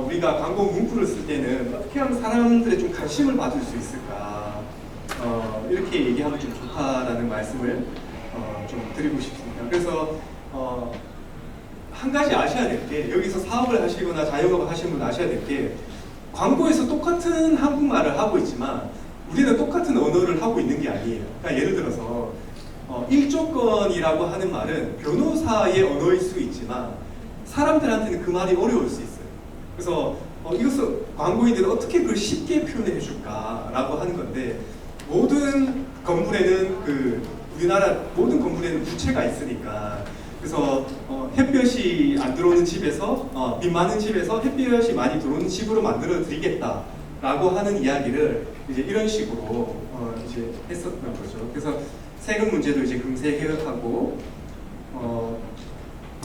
우리가 광고 문구를 쓸 때는 어떻게 하면 사람들의 좀 관심을 받을 수 있을까, 이렇게 얘기하면 좀 좋다라는 말씀을 좀 드리고 싶습니다. 그래서 한 가지 아셔야 될 게, 여기서 사업을 하시거나 자영업을 하시는 분 아셔야 될 게, 광고에서 똑같은 한국말을 하고 있지만 우리는 똑같은 언어를 하고 있는 게 아니에요. 그러니까 예를 들어서 일조건이라고 하는 말은 변호사의 언어일 수 있지만 사람들한테는 그 말이 어려울 수 있어요. 그래서 이것을 광고인들은 어떻게 그걸 쉽게 표현해 줄까라고 하는 건데, 모든 건물에는 우리나라 모든 건물에는 부채가 있으니까, 그래서 햇볕이 안 들어오는 집에서 비 많은 집에서 햇볕이 많이 들어오는 집으로 만들어 드리겠다라고 하는 이야기를 이제 이런 식으로 이제 했었던 거죠. 그래서 세금 문제도 이제 금세 해결하고,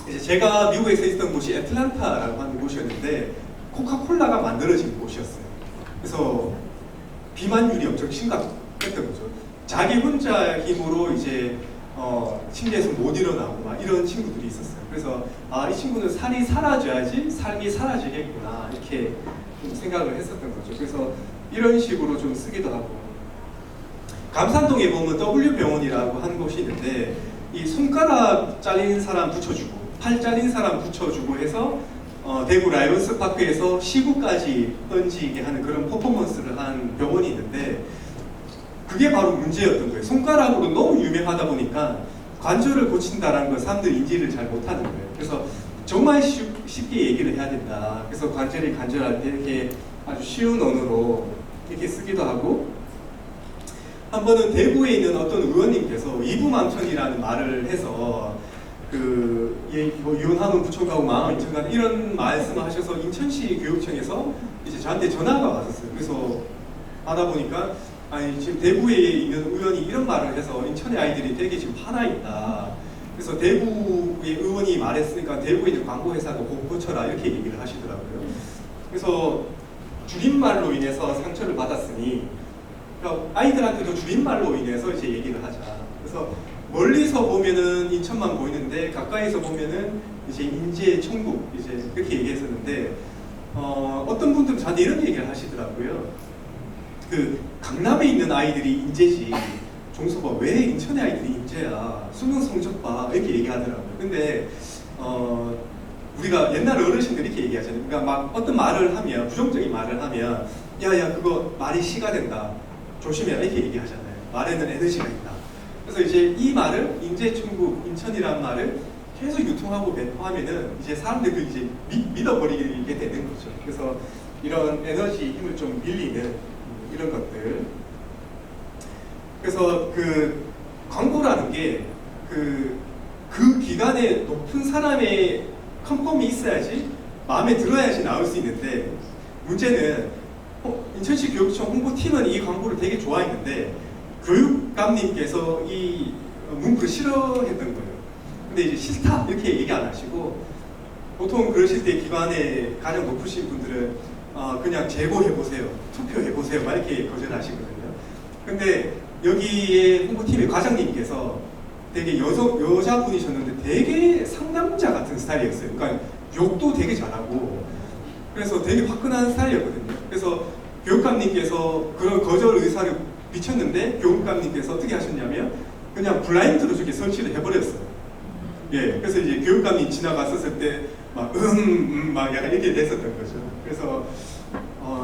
이제 제가 미국에서 있었던 곳이 애틀란타라고 하는 곳이었는데 코카콜라가 만들어진 곳이었어요. 그래서 비만율이 엄청 심각했던 거죠. 자기 혼자 힘으로 이제 침대에서 못 일어나고 막 이런 친구들이 있었어요. 그래서 이 친구는 살이 사라져야지 삶이 사라지겠구나 이렇게 좀 생각을 했었던 거죠. 그래서 이런 식으로 좀 쓰기도 하고, 감산동에 보면 W병원이라고 하는 곳이 있는데 이 손가락 잘린 사람 붙여주고 팔 잘린 사람 붙여주고 해서 대구 라이온스 파크에서 시구까지 던지게 하는 그런 퍼포먼스를 한 병원이 있는데, 그게 바로 문제였던 거예요. 손가락으로 너무 유명하다 보니까 관절을 고친다라는 걸 사람들이 인지를 잘 못하는 거예요. 그래서 정말 쉽게 얘기를 해야 된다. 그래서 관절이 간절할 때 이렇게 아주 쉬운 언어로 이렇게 쓰기도 하고, 한 번은 대구에 있는 어떤 의원님께서 이부망천이라는 말을 해서 뭐 이혼하면 부천가고 망하면 인천가 이런 말씀을 하셔서 인천시 교육청에서 이제 저한테 전화가 왔었어요. 그래서 받아보니까 지금 대구에 있는 의원이 이런 말을 해서 인천의 아이들이 되게 지금 화나 있다. 그래서 대구의 의원이 말했으니까 대구에 있는 광고회사도 꼭 고쳐라 이렇게 얘기를 하시더라고요. 그래서 줄임말로 인해서 상처를 받았으니 그러니까 아이들한테도 줄임말로 인해서 이제 얘기를 하자. 그래서 멀리서 보면은 인천만 보이는데 가까이서 보면은 이제 인제 천국 이제 그렇게 얘기했었는데, 어떤 분들은 저한테 이런 얘기를 하시더라고요. 강남에 있는 아이들이 인재지, 종서봐 왜 인천의 아이들이 인재야, 수능 성적 봐 이렇게 얘기하더라고요. 근데 우리가 옛날 어르신들이 이렇게 얘기하잖아요. 그러니까 막 어떤 말을 하면, 부정적인 말을 하면 야야 그거 말이 시가 된다, 조심해라 이렇게 얘기하잖아요. 말에는 에너지가 있다. 그래서 이제 이 말을 인재천국 인천이라는 말을 계속 유통하고 배포하면은 이제 사람들이 이제 믿어버리게 되는 거죠. 그래서 이런 에너지 힘을 좀 밀리는 이런 것들. 그래서 광고라는 게 그 기간에 높은 사람의 컨펌이 있어야지, 마음에 들어야지 나올 수 있는데, 문제는 인천시 교육청 홍보팀은 이 광고를 되게 좋아했는데 교육감님께서 이 문구를 싫어했던 거예요. 근데 이제 싫다 이렇게 얘기 안 하시고, 보통 그러실 때 기관에 가장 높으신 분들은 그냥 제보해보세요, 투표해보세요 막 이렇게 거절하시거든요. 근데 여기에 홍보팀의 과장님께서 되게 여자분이셨는데 되게 상남자 같은 스타일이었어요. 그러니까 욕도 되게 잘하고 그래서 되게 화끈한 스타일이었거든요. 그래서 교육감님께서 그런 거절 의사를 비쳤는데 교육감님께서 어떻게 하셨냐면 그냥 블라인드로 저렇게 설치를 해버렸어요. 예, 그래서 이제 교육감이 지나갔었을 때 막 약간 이렇게 됐었던 거죠. 그래서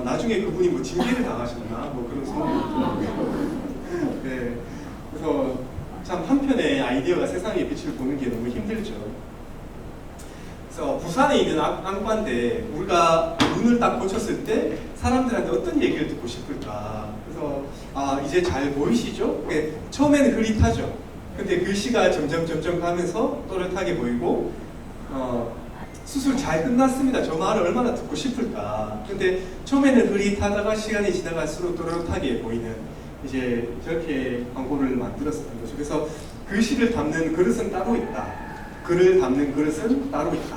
나중에 그분이 뭐 징계를 당하셨나 뭐 그런 소문이 들었고요. 네, 그래서 참 한편의 아이디어가 세상의 빛을 보는 게 너무 힘들죠. 그래서 부산에 있는 안과인데 우리가 눈을 딱 고쳤을 때 사람들한테 어떤 얘기를 듣고 싶을까? 그래서 이제 잘 보이시죠? 처음에는 흐릿하죠. 근데 글씨가 점점 가면서 또렷하게 보이고 수술 잘 끝났습니다. 저 말을 얼마나 듣고 싶을까? 근데 처음에는 흐릿하다가 시간이 지나갈수록 또렷하게 보이는 이제 저렇게 광고를 만들었었던 거죠. 그래서 글씨를 담는 그릇은 따로 있다. 글을 담는 그릇은 따로 있다.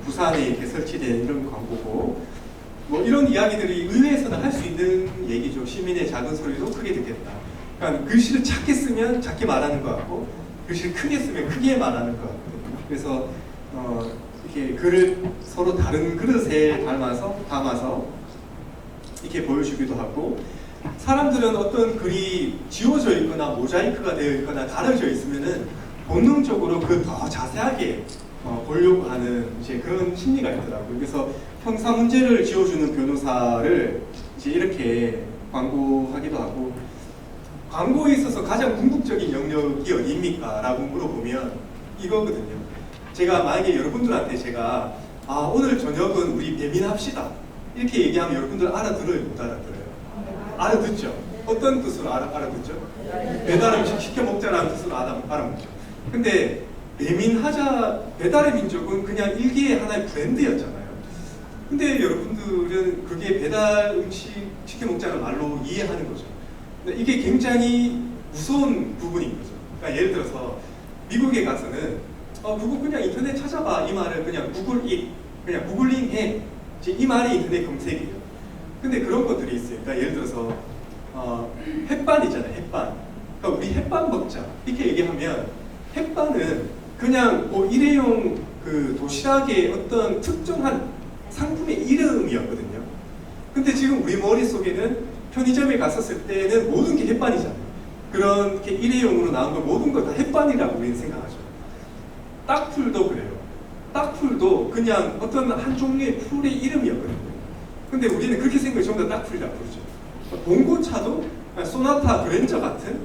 부산에 이렇게 설치된 이런 광고고 뭐 이런 이야기들이 의회에서는 할 수 있는 얘기죠. 시민의 작은 소리도 크게 듣겠다. 그러니까 글씨를 작게 쓰면 작게 말하는 것 같고 글씨를 크게 쓰면 크게 말하는 것 같거든요. 그래서 이렇게 글을 서로 다른 그릇에 담아서 이렇게 보여주기도 하고 사람들은 어떤 글이 지워져 있거나 모자이크가 되어 있거나 가려져 있으면은 본능적으로 그 더 자세하게 보려고 하는 이제 그런 심리가 있더라고요. 그래서 형사 문제를 지어주는 변호사를 이제 이렇게 광고하기도 하고 광고에 있어서 가장 궁극적인 영역이 어디입니까? 라고 물어보면 이거거든요. 제가 만약에 여러분들한테 제가 오늘 저녁은 우리 배민합시다 이렇게 얘기하면 여러분들 알아들어요? 못 알아들어요? 알아듣죠? 어떤 뜻으로 알아듣죠? 배달 음식 시켜 먹자라는 뜻으로 알아먹죠. 근데 배달의 민족은 그냥 일개의 하나의 브랜드였잖아요. 근데 여러분들은 그게 배달 음식 시켜 먹자는 말로 이해하는 거죠. 근데 이게 굉장히 무서운 부분인 거죠. 그러니까 예를 들어서 미국에 가서는 그거 그냥 인터넷 찾아봐 이 말을 그냥 그냥 구글링 해. 이 말이 인터넷 검색이에요. 근데 그런 것들이 있어요. 그러니까 예를 들어서 햇반 있잖아요. 햇반. 그러니까 우리 햇반 먹자 이렇게 얘기하면 햇반은 그냥 뭐 일회용 그 도시락의 어떤 특정한 상품의 이름이었거든요. 근데 지금 우리 머릿속에는 편의점에 갔었을 때는 모든 게 햇반이잖아요. 그렇게 일회용으로 나온 거 모든 걸 다 햇반이라고 우리는 생각하죠. 딱풀도 그래요. 딱풀도 그냥 어떤 한 종류의 풀의 이름이었거든요. 근데 우리는 그렇게 생각해 전부 다 딱풀이라고 부르죠. 봉고차도 소나타 그랜저 같은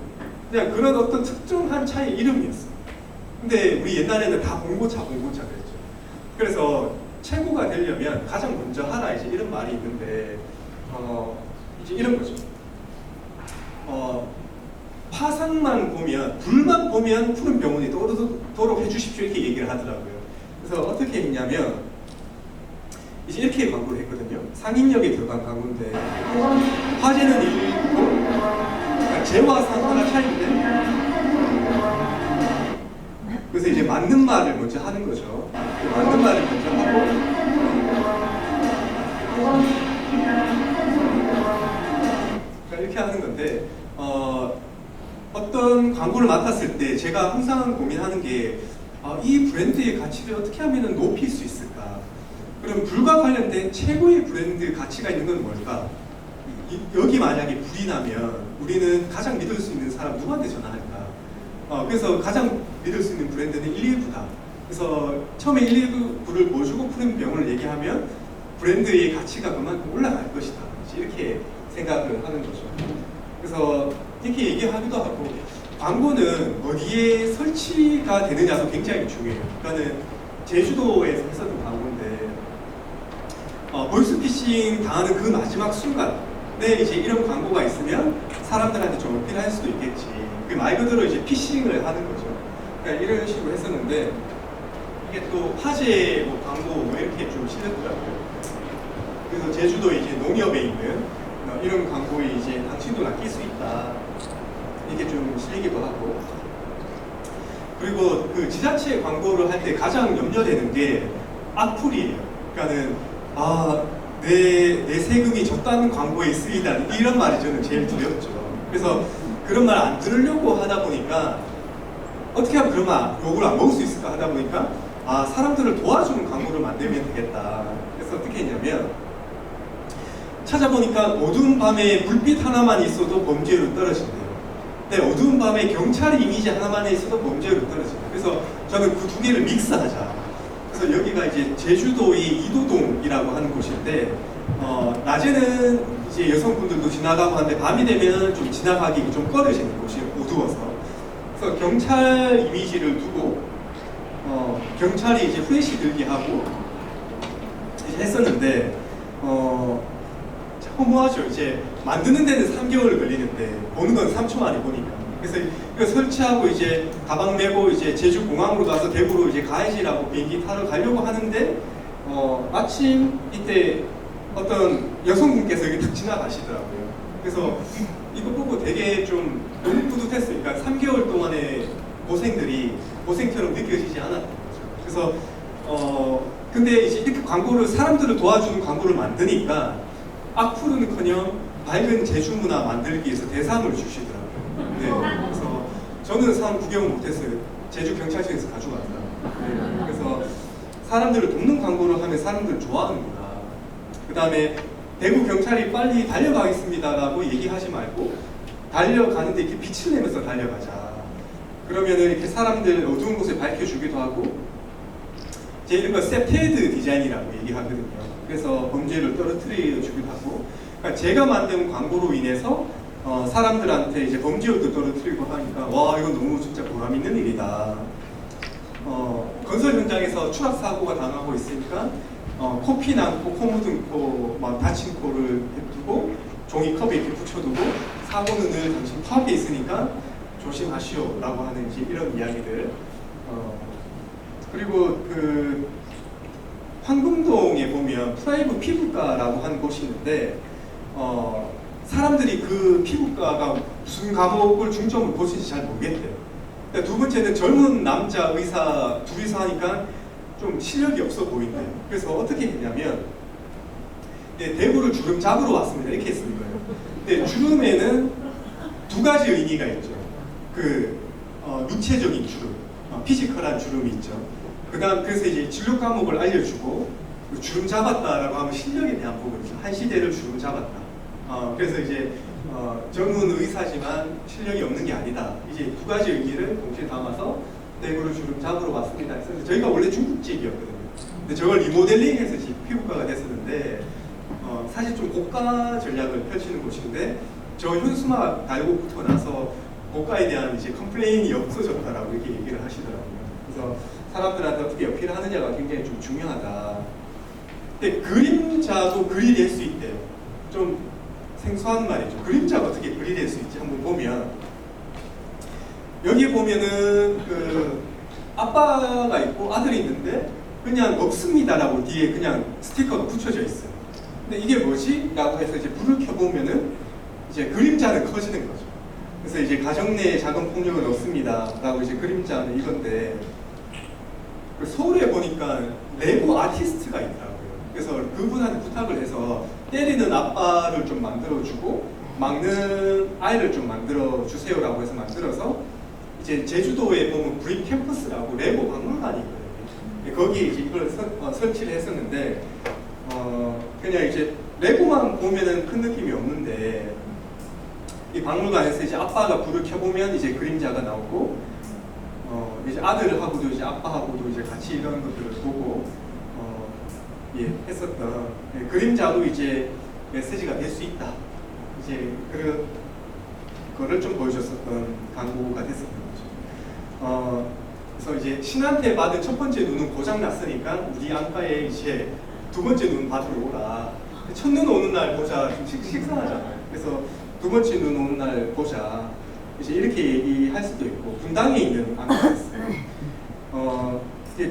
그냥 그런 어떤 특정한 차의 이름이었어요. 근데 우리 옛날에는 다 봉고차 그랬죠. 그래서 최고가 되려면 가장 먼저 하라 이제 이런 말이 있는데 이제 이런 거죠. 화상만 보면 불만 보면 푸른 병원이 떠오르도록 해주십시오 이렇게 얘기를 하더라고요. 그래서 어떻게 했냐면 이제 이렇게 광고를 했거든요. 상인역에 들어간 광고인데 화재는 일고 재와 상하가 차이인데 그래서 이제 맞는 말을 먼저 하는 거죠. 맞는 말을 먼저 하고 이렇게 하는 건데 어떤 광고를 맡았을 때 제가 항상 고민하는 게 이 브랜드의 가치를 어떻게 하면 높일 수 있을까? 그럼 불과 관련된 최고의 브랜드 가치가 있는 건 뭘까? 여기 만약에 불이 나면 우리는 가장 믿을 수 있는 사람 누구한테 전화할까? 그래서 가장 믿을 수 있는 브랜드는 119다. 그래서 처음에 119를 보여주고 푸른 병원을 얘기하면 브랜드의 가치가 그만큼 올라갈 것이다. 이렇게 생각을 하는 거죠. 그래서 이렇게 얘기하기도 하고 광고는 어디에 설치가 되느냐도 굉장히 중요해요. 그러니까는 제주도에서 했었던 광고인데 보이스피싱 당하는 그 마지막 순간에 이제 이런 광고가 있으면 사람들한테 좀 어필할 수도 있겠지. 말 그대로 이제 피싱을 하는 거죠. 그러니까 이런 식으로 했었는데 이게 또 화재 뭐 광고 뭐 이렇게 좀 실렸더라고요. 그래서 제주도 이제 농협에 있는 이런 광고에 이제 당신도 낚일 수 있다 이게 좀 실리기도 하고 그리고 그 지자체 광고를 할 때 가장 염려되는 게 악플이에요. 그러니까는 내 세금이 저딴 광고에 쓰이다 이런 말이 저는 제일 두렵죠. 그래서 그런 말 안 들으려고 하다 보니까 어떻게 하면 그러면 욕을 안 먹을 수 있을까 하다 보니까 아, 사람들을 도와주는 광고를 만들면 되겠다. 그래서 어떻게 했냐면 찾아보니까 어두운 밤에 불빛 하나만 있어도 범죄율은 떨어진대요. 근데 어두운 밤에 경찰 이미지 하나만 있어도 범죄율은 떨어진대요. 그래서 저는 그 두 개를 믹스하자. 그래서 여기가 이제 제주도의 이도동이라고 하는 곳인데 낮에는 이제 여성분들도 지나가고 하는데 밤이 되면 좀 지나가기 좀 꺼려지는 곳이 어두워서 그래서 경찰 이미지를 두고 경찰이 이제 후레쉬 들게 하고 이제 했었는데 허무하죠. 이제 만드는 데는 3개월 걸리는데 보는 건 3초 만에 보니까. 그래서 이거 설치하고 이제 가방 메고 이제 제주 공항으로 가서 대구로 이제 가야지라고 비행기 타러 가려고 하는데 마침 이때 어떤 여성분께서 여기 탁 지나가시더라고요. 그래서 이거 보고 되게 좀 너무 뿌듯했어요. 그러니까 3개월 동안의 고생들이 고생처럼 느껴지지 않았던 거죠. 그래서 근데 이제 이렇게 광고를 사람들을 도와주는 광고를 만드니까 악플은커녕 밝은 제주 문화 만들기 위해서 대상을 주시더라고요. 네, 그래서 저는 상 구경을 못했어요. 제주 경찰청에서 가져왔어요. 네, 그래서 사람들을 돕는 광고를 하면 사람들을 좋아하는구나. 그 다음에 대구 경찰이 빨리 달려가겠습니다라고 얘기하지 말고 달려가는데 이렇게 빛을 내면서 달려가자. 그러면은 이렇게 사람들 어두운 곳에 밝혀주기도 하고 제 이런 거 세페드 디자인이라고 얘기하거든요. 그래서 범죄를 떨어뜨려 주기도 하고, 그러니까 제가 만든 광고로 인해서 사람들한테 이제 범죄율도 떨어뜨리고 하니까 와 이건 너무 진짜 보람 있는 일이다. 건설 현장에서 추락 사고가 당하고 있으니까 코피 남고 코 묻은 코, 막 다친 코를 두고 종이컵에 이렇게 붙여두고 사고는 늘 당신 코앞에 있으니까 조심하시오라고 하는 이제 이런 이야기들. 그리고 그 황금동에 보면 프라이브 피부과라고 하는 곳이 있는데 사람들이 그 피부과가 무슨 과목을 중점으로 보시는지 잘 모르겠대요. 두 번째는 젊은 남자 의사 둘이서 하니까 좀 실력이 없어 보인대요. 그래서 어떻게 했냐면 대구를 주름 잡으러 왔습니다. 이렇게 했을 거예요. 근데 주름에는 두 가지 의미가 있죠. 그 육체적인 주름, 피지컬한 주름이 있죠. 그래서 이제 진료 과목을 알려주고 주름 잡았다라고 하면 실력에 대한 부분이죠. 한 시대를 주름 잡았다. 그래서 이제 젊은 의사지만 실력이 없는 게 아니다. 이제 두 가지 의미를 동시에 담아서 대구를 주름 잡으러 왔습니다. 그래서 저희가 원래 중국집이었거든요. 근데 저걸 리모델링해서 피부과가 됐었는데 사실 좀 고가 전략을 펼치는 곳인데 저 현수막 달고 붙어 나서 고가에 대한 이제 컴플레인이 없어졌다라고 이렇게 얘기를 하시더라고요. 그래서 사람들한테 어떻게 어필을 하느냐가 굉장히 좀 중요하다. 근데 그림자도 글이 될 수 있대요. 좀 생소한 말이죠. 그림자가 어떻게 글이 될 수 있지? 한번 보면 여기에 보면은 그 아빠가 있고 아들이 있는데 그냥 없습니다라고 뒤에 그냥 스티커가 붙여져 있어요. 근데 이게 뭐지? 라고 해서 이제 불을 켜보면은 이제 그림자는 커지는 거죠. 그래서 이제 가정 내에 작은 폭력은 없습니다 라고 이제 그림자는 이건데 서울에 보니까 레고 아티스트가 있더라고요. 그래서 그분한테 부탁을 해서 때리는 아빠를 좀 만들어주고 막는 아이를 좀 만들어주세요라고 해서 만들어서 이제 제주도에 보면 브릭 캠퍼스라고 레고 박물관이 있거든요. 거기에 이제 이걸 설치를 했었는데 그냥 이제 레고만 보면은 큰 느낌이 없는데 이 박물관에서 이제 아빠가 불을 켜보면 이제 그림자가 나오고 이제 아들하고도 이제 아빠하고도 이제 같이 이런 것들을 보고 했었던 그림자로 이제 메시지가 될 수 있다. 이제 그거를 좀 보여줬었던 광고가 됐었던 거죠. 그래서 이제 신한테 받은 첫 번째 눈은 고장 났으니까 우리 안과에 이제 두 번째 눈 받으러 오라. 첫눈 오는 날 보자 좀 식상하잖아요. 그래서 두 번째 눈 오는 날 보자. 이제 이렇게 얘기할 수도 있고 분당에 있는 안과였어요.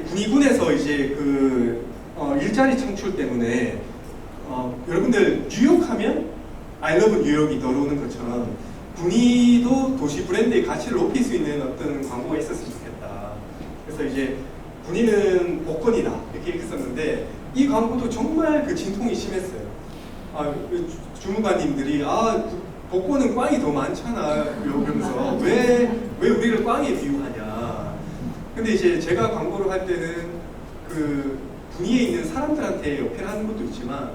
군의군에서 이제 그 일자리 창출 때문에 여러분들 뉴욕하면 I love 뉴욕이 떠오르는 것처럼 군의도 도시 브랜드의 가치를 높일 수 있는 어떤 광고가 있었으면 좋겠다. 그래서 이제 군의는 복권이다 이렇게 했었는데 이 광고도 정말 그 진통이 심했어요. 주무관님들이 복권은 꽝이 더 많잖아 이러면서 왜 우리를 꽝에 비유하냐. 근데 이제 제가 광고를 할 때는 그 분위기에 있는 사람들한테 어필하는 것도 있지만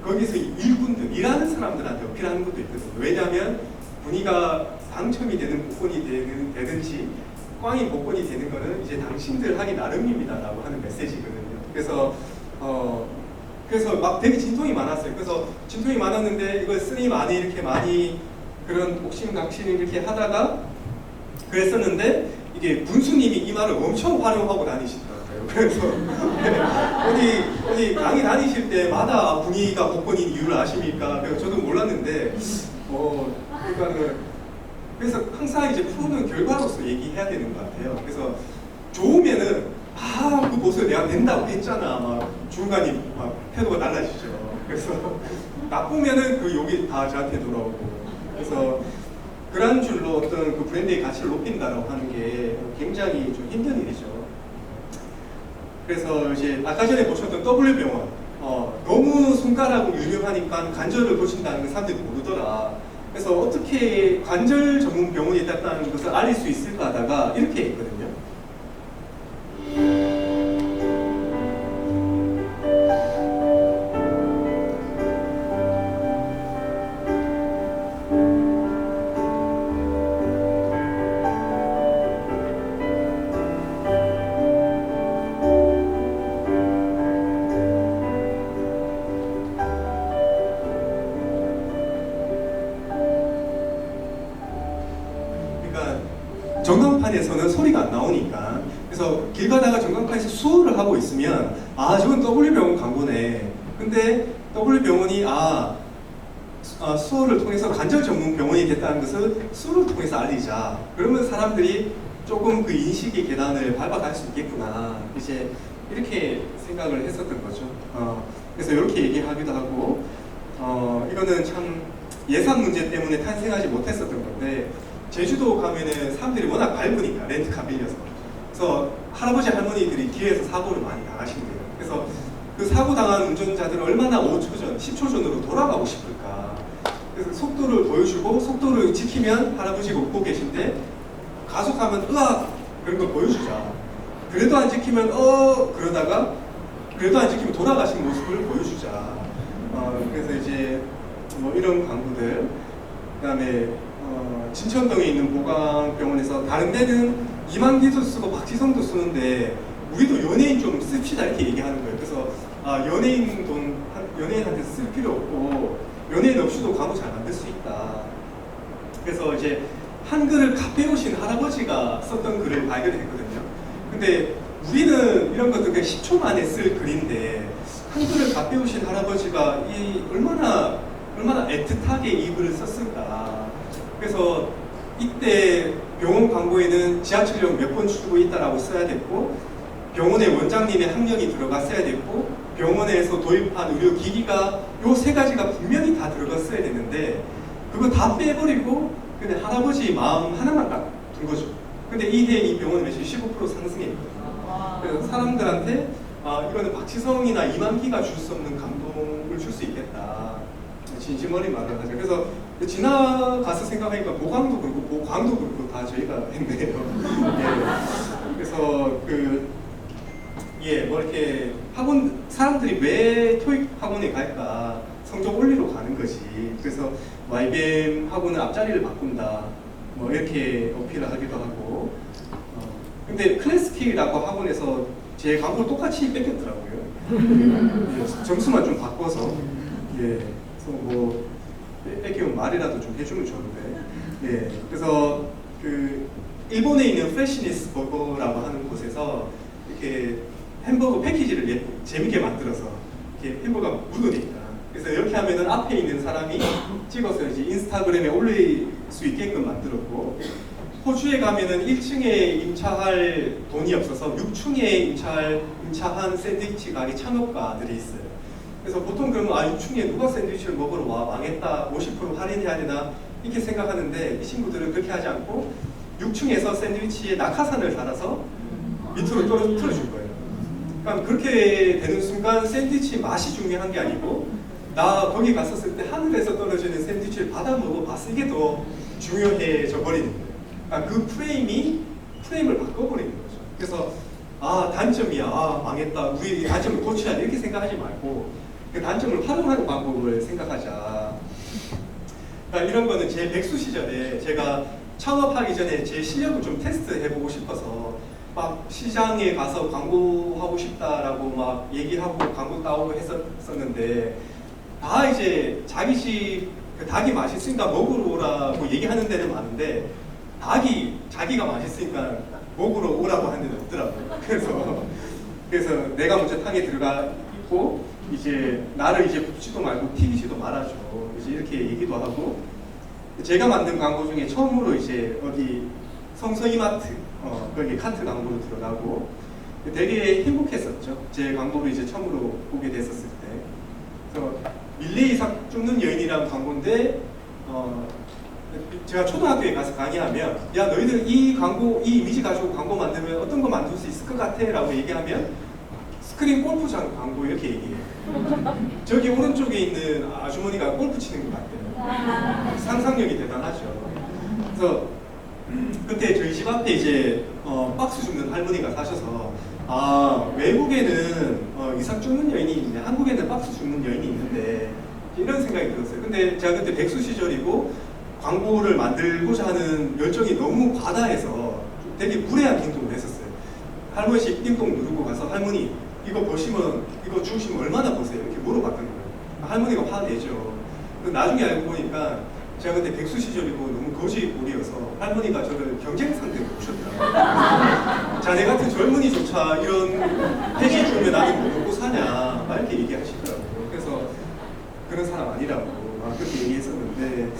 거기서 일꾼들, 일하는 사람들한테 어필하는 것도 있거든요. 왜냐하면 분위기가 당첨이 되는 복권이 되든지 꽝이 복권이 되는 거는 이제 당신들 하기 나름입니다라고 하는 메시지거든요. 그래서 막 되게 진통이 많았어요. 그래서 진통이 많았는데 이걸 스님 안에 이렇게 많이 그런 옥신각신 이렇게 하다가 그랬었는데 이게 군수님이 이 말을 엄청 활용하고 다니시더라고요. 그래서 어디 강의 다니실 때마다 분위기가 복권인 이유를 아십니까? 저도 몰랐는데 그러니까는 그래서 항상 이제 프로는 결과로서 얘기해야 되는 것 같아요. 그래서 좋으면은 그 보세요 내가 된다고 했잖아 막 중간이 막 태도가 달라지죠. 그래서 나쁘면은 그 욕이 다 저한테 돌아오고 그래서 그런 줄로 어떤 그 브랜드의 가치를 높인다라고 하는 게 굉장히 좀 힘든 일이죠. 그래서 이제 아까 전에 보셨던 W병원 너무 손가락으로 유명하니까 관절을 고친다는 걸 사람들이 모르더라. 그래서 어떻게 관절 전문 병원이 됐다는 것을 알릴 수 있을까 하다가 이렇게 했거든요. 전광판에서는 소리가 안 나오니까 그래서 길 가다가 전광판에서 수어를 하고 있으면 저건 W병원 광고네. 근데 W병원이 수어를 통해서 관절 전문 병원이 됐다는 것을 수어를 통해서 알리자. 그러면 사람들이 조금 그 인식의 계단을 밟아갈 수 있겠구나. 이제 이렇게 생각을 했었던 거죠. 그래서 이렇게 얘기하기도 하고 이거는 참 예산 문제 때문에 탄생하지 못했었던 건데 제주도 가면은 사람들이 워낙 밝으니까 렌트카 빌려서 그래서 할아버지 할머니들이 길에서 사고를 많이 당하신대요. 그래서 그 사고 당한 운전자들은 얼마나 5초 전, 10초 전으로 돌아가고 싶을까. 그래서 속도를 보여주고 속도를 지키면 할아버지가 웃고 계신데 가속하면 으악 그런 걸 보여주자. 그래도 안 지키면 그러다가 그래도 안 지키면 돌아가신 모습을 보여주자. 그래서 이제 뭐 이런 광고들 그다음에 진천동에 있는 보강병원에서 다른 데는 이만기도 쓰고 박지성도 쓰는데 우리도 연예인 좀 씁시다 이렇게 얘기하는 거예요. 그래서 연예인 돈 연예인한테 쓸 필요 없고 연예인 없이도 광고 잘 만들 수 있다. 그래서 이제 한글을 갓 배우신 할아버지가 썼던 글을 발견했거든요. 근데 우리는 이런 것도 그냥 10초 만에 쓸 글인데 한글을 갓 배우신 할아버지가 얼마나 애틋하게 이 글을 썼을까. 그래서 이때 병원 광고에는 지하철역 몇 번 주고 있다라고 써야 됐고 병원의 원장님의 학력이 들어갔어야 됐고 병원에서 도입한 의료기기가 요 세 가지가 분명히 다 들어갔어야 되는데 그거 다 빼버리고 근데 할아버지 마음 하나만 딱 둔 거죠. 근데 이해 이 병원 매출이 15% 상승했거든요. 그래서 사람들한테 이거는 박지성이나 이만기가 줄 수 없는 감동을 줄 수 있겠다. 진심 어린 말을 하죠. 그래서 지나가서 생각하니까 보강도 그렇고 보광도 그렇고 다 저희가 했네요. 그래서 뭐 이렇게 학원 사람들이 왜 토익 학원에 갈까? 성적 올리러 가는 거지. 그래서 YBM 학원은 앞자리를 바꾼다. 뭐 이렇게 어필을 하기도 하고. 근데 클래스킥이라고 학원에서 제 광고를 똑같이 뺏겼더라고요. 점수만 좀 바꿔서. 그래서 뭐 뺏기면 말이라도 좀 해주면 좋은데. 그래서 일본에 있는 프레시니스 버거라고 하는 곳에서 이렇게 햄버거 패키지를 재밌게 만들어서 이렇게 햄버거가 묻으니까 그래서 이렇게 하면은 앞에 있는 사람이 찍어서 이제 인스타그램에 올릴 수 있게끔 만들었고 호주에 가면은 1층에 임차할 돈이 없어서 6층에 임차한 샌드위치 가게 창업가들이 있어요. 그래서 보통 그러면 6층에 누가 샌드위치를 먹으러 와 망했다 50% 할인해야 되나 이렇게 생각하는데 이 친구들은 그렇게 하지 않고 6층에서 샌드위치에 낙하산을 달아서 밑으로 틀어줄 거예요. 그러니까 그렇게 되는 순간 샌드위치 맛이 중요한 게 아니고 나 거기 갔었을 때 하늘에서 떨어지는 샌드위치를 받아 먹어봤어. 이게 더 중요해져 버리는 거예요. 그러니까 그 프레임을 바꿔버리는 거죠. 그래서 아 단점이야, 아 망했다, 우리 이 단점을 고쳐야 돼 이렇게 생각하지 말고 그 단점을 활용하는 방법을 생각하자. 그러니까 이런 거는 제 백수 시절에 제가 창업하기 전에 제 실력을 좀 테스트해보고 싶어서 막 시장에 가서 광고하고 싶다라고 막 얘기하고 광고 따오고 했었는데 다 이제 자기 집 그 닭이 맛있으니까 먹으러 오라고 얘기하는 데는 많은데 닭이 자기가 맛있으니까 먹으러 오라고 하는 데는 없더라고요. 그래서 내가 먼저 탕에 들어가 있고 이제 나를 이제 굽지도 말고 튀기지도 말아줘. 이제 이렇게 얘기도 하고 제가 만든 광고 중에 처음으로 이제 어디 성서이마트 거기 카트 광고로 들어가고 되게 행복했었죠. 제 광고를 이제 처음으로 보게 됐었을 때. 그래서 밀레 이삭 쫓는 여인이라는 광고인데 제가 초등학교에 가서 강의하면 야 너희들 이 광고 이 이미지 가지고 광고 만들면 어떤 거 만들 수 있을 것 같아? 라고 얘기하면 스크린 골프장 광고 이렇게 얘기해요. 저기 오른쪽에 있는 아주머니가 골프 치는 것 같아요. 상상력이 대단하죠. 그래서 그때 저희 집 앞에 이제 박스 줍는 할머니가 사셔서 아 외국에는 이삭 줍는 여인이 있는데 한국에는 박스 줍는 여인이 있는데 이런 생각이 들었어요. 근데 제가 그때 백수 시절이고 광고를 만들고자 하는 열정이 너무 과다해서 되게 무례한 행동을 했었어요. 할머니씩 띵동 누르고 가서 할머니 이거 보시면 이거 주시면 얼마나 보세요? 이렇게 물어봤던 거예요. 할머니가 화내죠. 나중에 알고 보니까 제가 그때 백수 시절이고 너무 거지꼴이어서 할머니가 저를 경쟁 상대로 보셨더라고요. 자네 같은 젊은이조차 이런 폐지 주면 나는 뭐 먹고 사냐 막 이렇게 얘기하시더라고요. 그래서 그런 사람 아니라고 막 그렇게 얘기했었는데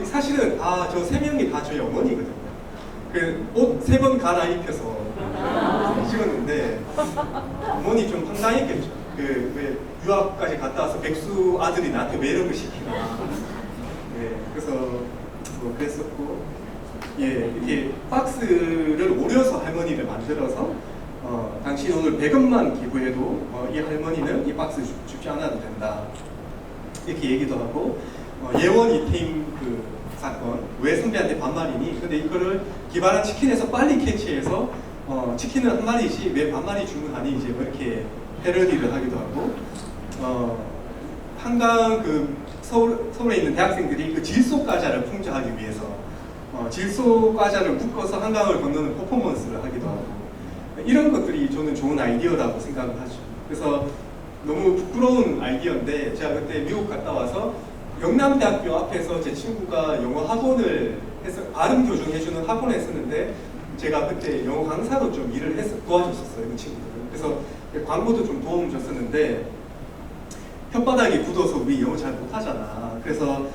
사실은 저 세 명이 다 저희 어머니거든요. 옷 세 번 갈아입혀서 찍었는데 어머니 좀 황당했겠죠. 왜 유학까지 갔다 와서 백수 아들이 나한테 왜 이런 걸 시키나. 네, 그래서 그랬었고, 예, 이렇게 박스를 오려서 할머니를 만들어서 당신 오늘 100원만 기부해도 이 할머니는 이 박스 줍지 않아도 된다. 이렇게 얘기도 하고 예원 이태임 그 사건 왜 선배한테 반말이니? 근데 이거를 기발한 치킨에서 빨리 캐치해서 치킨은 한 마리지 왜 반마리 주문하니? 이제 뭐 이렇게 패러디를 하기도 하고 한강 그 서울에 있는 대학생들이 그 질소 과자를 풍자하기 위해서 질소 과자를 묶어서 한강을 건너는 퍼포먼스를 하기도 하고 이런 것들이 저는 좋은 아이디어라고 생각을 하죠. 그래서 너무 부끄러운 아이디어인데 제가 그때 미국 갔다 와서 영남대학교 앞에서 제 친구가 영어 학원을 해서 발음 교정해주는 학원을 했었는데 제가 그때 영어 강사로 좀 일을 도와줬었어요. 그 친구들. 그래서 광고도 좀 도움 줬었는데 혓바닥이 굳어서 우리 영어 잘 못하잖아. 그래서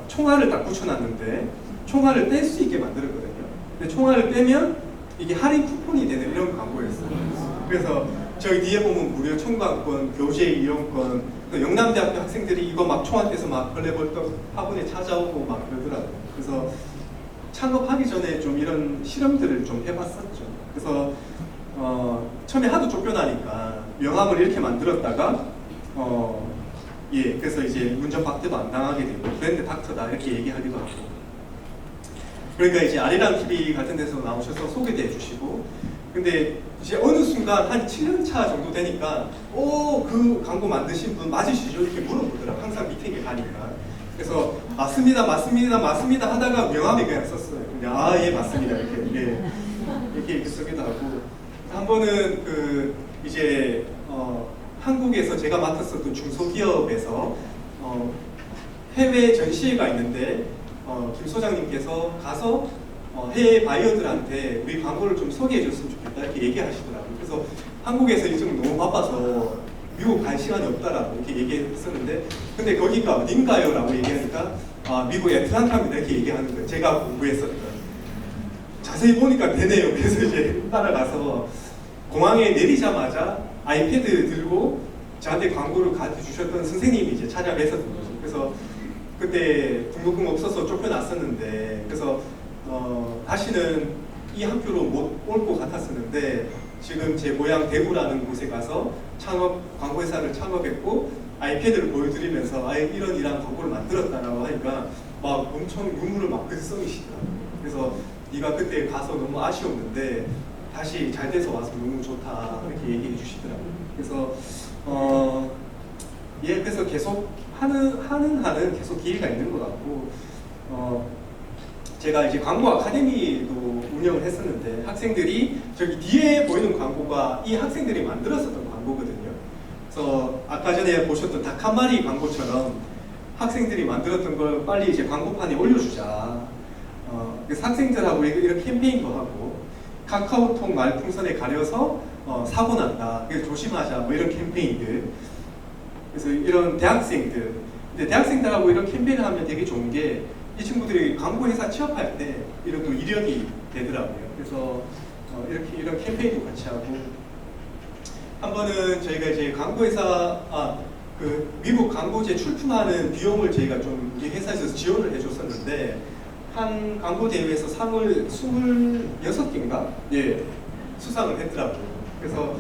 총알을 딱 붙여놨는데 총알을 뺄 수 있게 만들었거든요. 근데 총알을 빼면 이게 할인 쿠폰이 되는 이런 광고였어요. 그래서 저희 뒤에 보면 무료 청강권, 교재 이용권, 또 영남대학교 학생들이 이거 막 총알 떼서 막 벌레벌떡 학원에 찾아오고 막 그러더라고요. 그래서 창업하기 전에 좀 이런 실험들을 좀 해봤었죠. 그래서 처음에 하도 쫓겨나니까 명함을 이렇게 만들었다가 그래서 이제 문전 박대도 안 당하게 되고 브랜드 닥터다 이렇게 얘기하기도 하고 그러니까 이제 아리랑 TV 같은 데서 나오셔서 소개도 해주시고 근데 이제 어느 순간 한 7년 차 정도 되니까 그 광고 만드신 분 맞으시죠? 이렇게 물어보더라고요. 항상 미팅에 가니까. 그래서 맞습니다 하다가 명함에 그냥 썼어요. 그냥 예 맞습니다 이렇게 쓰기도 하고 한 번은 이제 한국에서 제가 맡았었던 중소기업에서 해외 전시회가 있는데 김 소장님께서 가서 해외 바이어들한테 우리 광고를 좀 소개해 줬으면 좋겠다 이렇게 얘기하시더라고요. 그래서 한국에서 요즘 너무 바빠서 미국 갈 시간이 없다라고 이렇게 얘기했었는데 근데 거기가 어딘가요? 라고 얘기하니까 미국 애틀란타입니다 이렇게 얘기하는 거예요. 제가 공부했었던 자세히 보니까 되네요. 그래서 이제 따라가서 공항에 내리자마자 아이패드 들고 저한테 광고를 가르쳐 주셨던 선생님이 이제 찾아뵀었던 거죠. 그래서 그때 등록금 없어서 쫓겨났었는데 그래서 다시는 이 학교로 못 올 것 같았었는데 지금 제 고향 대구라는 곳에 가서 광고회사를 창업했고 아이패드를 보여드리면서 이런 광고를 만들었다라고 하니까 막 엄청 눈물을 막 글썽이시더라고요. 그래서 네가 그때 가서 너무 아쉬웠는데 다시 잘 돼서 와서 너무 좋다 이렇게 얘기해 주시더라고요. 그래서 그래서 계속 하는 계속 기회가 있는 것 같고 제가 이제 광고 아카데미도 운영을 했었는데 학생들이 저기 뒤에 보이는 광고가 이 학생들이 만들었었던 광고거든요. 그래서 아까 전에 보셨던 닭 한 마리 광고처럼 학생들이 만들었던 걸 빨리 이제 광고판에 올려주자. 그래서 학생들하고 이런 캠페인도 하고 카카오톡 말풍선에 가려서 사고 난다. 그래서 조심하자. 뭐 이런 캠페인들. 그래서 이런 대학생들, 근데 대학생들하고 이런 캠페인을 하면 되게 좋은 게 이 친구들이 광고회사 취업할 때 이런 또 이력이 되더라고요. 그래서 이렇게 이런 캠페인도 같이 하고 한 번은 저희가 이제 광고회사 그 미국 광고제 출품하는 비용을 저희가 좀 우리 회사에서 지원을 해줬었는데 한 광고 대회에서 상을 26개인가 수상을 했더라고요. 그래서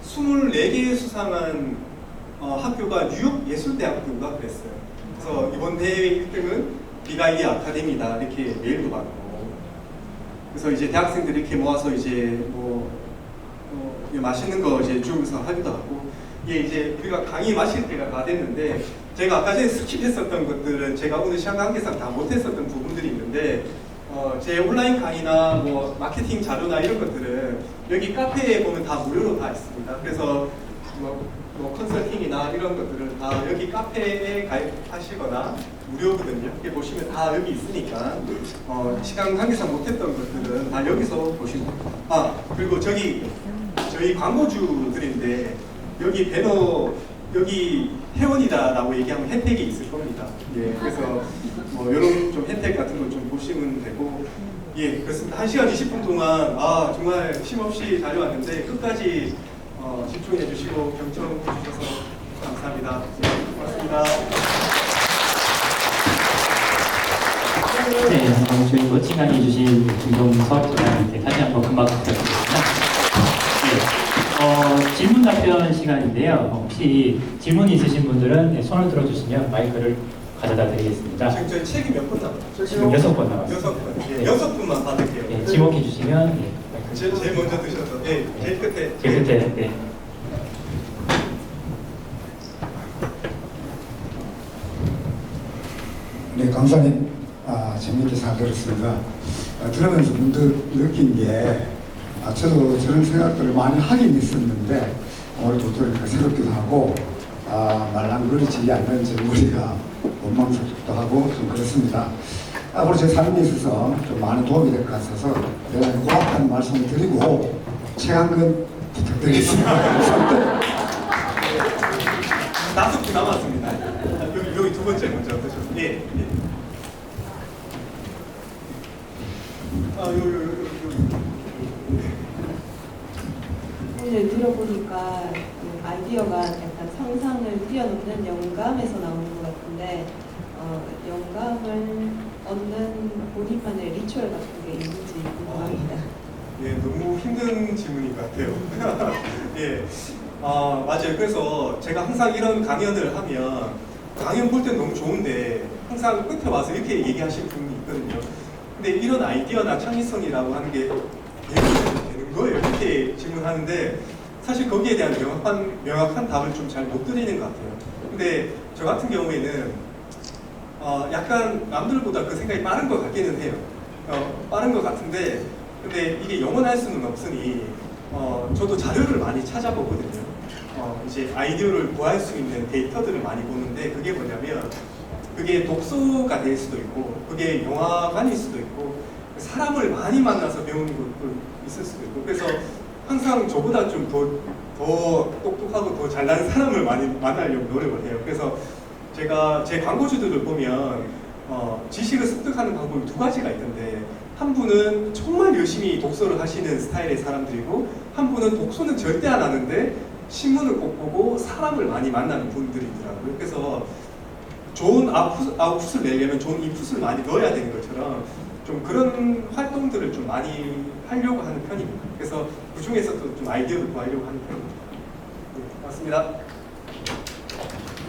24개 수상한 학교가 뉴욕 예술대학교가 그랬어요. 그래서 이번 대회 1등은 비가이디 아카데미다 이렇게 메일도 받고 그래서 이제 대학생들이 이렇게 모아서 이제 맛있는 거 이제 주면서 하기도 하고 이게 이제 우리가 강의 마실 때가 다 됐는데 제가 아까 전에 스킵했었던 것들은 제가 오늘 시간 관계상 다 못했었던 부분들이 있는데 제 온라인 강의나 뭐 마케팅 자료나 이런 것들은 여기 카페에 보면 다 무료로 다 있습니다. 그래서 뭐 컨설팅이나 이런 것들을 다 여기 카페에 가입하시거나 무료거든요. 이렇게 보시면 다 여기 있으니까 시간 관계상 못했던 것들은 다 여기서 보시고 그리고 저희 광고주들인데 여기 배너 여기 회원이다라고 얘기하면 혜택이 있을 겁니다. 그래서 뭐 이런 좀 혜택 같은 거 좀 보시면 되고 그렇습니다. 1시간 20분 동안 정말 쉼없이 달려왔는데 끝까지 집중해 주시고 경청해 주셔서 감사합니다. 고맙습니다. 네, 저희 멋진 강의 주신 김동석 기자님께 다시 한번 금방 부탁드리겠습니다. 질문 답변 시간인데요. 혹시 질문 있으신 분들은 손을 들어주시면 마이크를 가져다 드리겠습니다. 지금 저희 책이 몇 번 남았죠? 지금 6번 남았습니다. 6번. 6분만 받을게요. 지목해 주시면 제일 먼저 드셔서 제일 끝에. 제일 끝에. 네, 강사님 재미있게 잘 들었습니다. 들으면서 문득 느낀 게 저도 저런 생각들을 많이 하긴 있었는데 오늘도 또 이렇게 새롭기도 하고 말랑거리지 않는 제 머리가 원망스럽기도 하고 좀 그렇습니다. 앞으로 제 삶에 있어서 좀 많은 도움이 될 것 같아서 고맙다는 말씀을 드리고 책 한 권 부탁드리겠습니다. 5분 남았습니다. 여기 두 번째 먼저 드셔서. 오늘 들어보니까 그 아이디어가 약간 상상을 뛰어넘는 영감에서 나오는 것 같은데 영감을 얻는 본인만의 리추얼 같은 게 있는지 궁금합니다. 너무 힘든 질문인 것 같아요. 맞아요. 그래서 제가 항상 이런 강연을 하면 강연 볼 때는 너무 좋은데 항상 끝에 와서 이렇게 얘기하시는 분이 있거든요. 근데 이런 아이디어나 창의성이라고 하는 게 되는 거예요. 이렇게 질문하는데 사실 거기에 대한 명확한 답을 좀 잘 못 드리는 것 같아요. 근데 저 같은 경우에는 약간 남들보다 그 생각이 빠른 것 같기는 해요. 빠른 것 같은데 근데 이게 영원할 수는 없으니 저도 자료를 많이 찾아보거든요. 이제 아이디어를 구할 수 있는 데이터들을 많이 보는데 그게 뭐냐면 그게 독서가 될 수도 있고 그게 영화관일 수도 있고 사람을 많이 만나서 배우는 것도 있을 수도 있고 그래서 항상 저보다 좀 더 똑똑하고 더 잘나는 사람을 많이 만나려고 노력을 해요. 그래서 제가 제 광고주들을 보면 지식을 습득하는 방법이 두 가지가 있던데 한 분은 정말 열심히 독서를 하시는 스타일의 사람들이고 한 분은 독서는 절대 안 하는데 신문을 꼭 보고 사람을 많이 만나는 분들이더라고요. 그래서 좋은 아웃풋을 내려면 좋은 인풋을 많이 넣어야 되는 것처럼 좀 그런 활동들을 좀 많이 하려고 하는 편입니다. 그래서 그 중에서도 좀 아이디어를 구하려고 하는 편입니다. 맞습니다.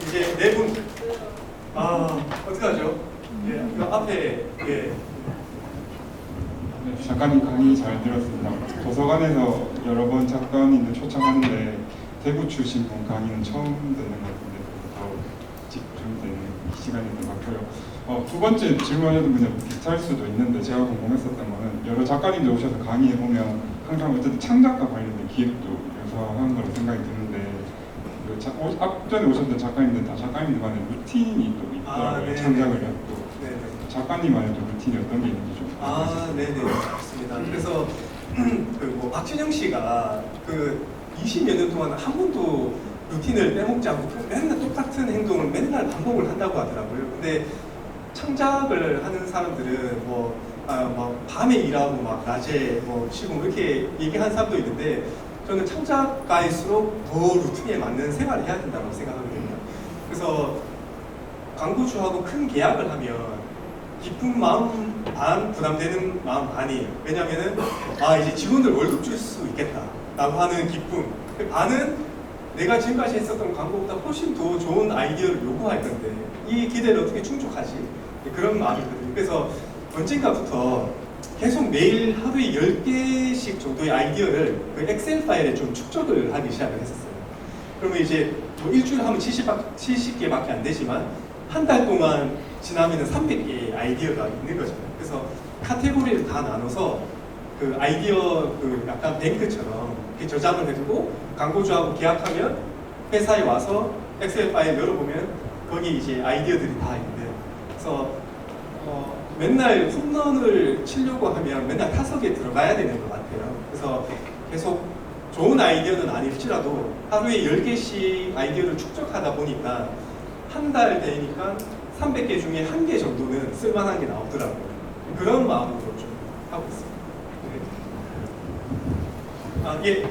이제 네 분. 어떡하죠? 그 앞에 네, 작가님 강의 잘 들었습니다. 도서관에서 여러 번 작가님들 초청하는데 대구 출신 분 강의는 처음 듣는 것 같은데 더 집중되는 시간인 것 같고요. 두 번째 질문에도 그냥 비슷할 수도 있는데 제가 궁금했었던 거는 여러 작가님들 오셔서 강의해 보면 항상 어쨌든 창작과 관련된 기획도 유사한 걸로 생각이 드는데 앞전에 오셨던 작가님들 다 작가님들만의 루틴이 또 있더라고요. 네네. 창작을 하고 네네. 작가님만의 또 루틴이 어떤 게 있는지 좀 네네, 좋습니다. 그래서 뭐 박진영 씨가 20몇 년 동안 한 번도 루틴을 빼먹지 않고 맨날 똑같은 행동을 맨날 반복을 한다고 하더라고요. 근데 창작을 하는 사람들은 막 밤에 일하고 막 낮에 쉬고 이렇게 얘기하는 사람도 있는데 저는 창작가일수록 더 루틴에 맞는 생활을 해야 된다고 생각하거든요. 그래서 광고주하고 큰 계약을 하면 기쁜 마음 반, 부담되는 마음 반이에요. 왜냐면은 이제 직원들 월급 줄 수 있겠다라고 하는 기쁨. 반은 내가 지금까지 했었던 광고보다 훨씬 더 좋은 아이디어를 요구할 건데 이 기대를 어떻게 충족하지? 그런 마음이거든요. 그래서 언젠가부터 계속 매일 하루에 10개씩 정도의 아이디어를 그 엑셀 파일에 좀 축적을 하기 시작을 했었어요. 그러면 이제 뭐 일주일 하면 70개밖에 안 되지만 한 달 동안 지나면 300개의 아이디어가 있는 거잖아요. 그래서 카테고리를 다 나눠서 그 아이디어 약간 뱅크처럼 이렇게 저장을 해두고 광고주하고 계약하면 회사에 와서 엑셀 파일 열어보면 거기 이제 아이디어들이 다 있는데 그래서 맨날 홈런을 치려고 하면 맨날 타석에 들어가야 되는 것 같아요. 그래서 계속 좋은 아이디어는 아닐지라도 하루에 10개씩 아이디어를 축적하다 보니까 한 달 되니까 300개 중에 1개 정도는 쓸만한 게 나오더라고요. 그런 마음으로 좀 하고 있습니다. 네. 예.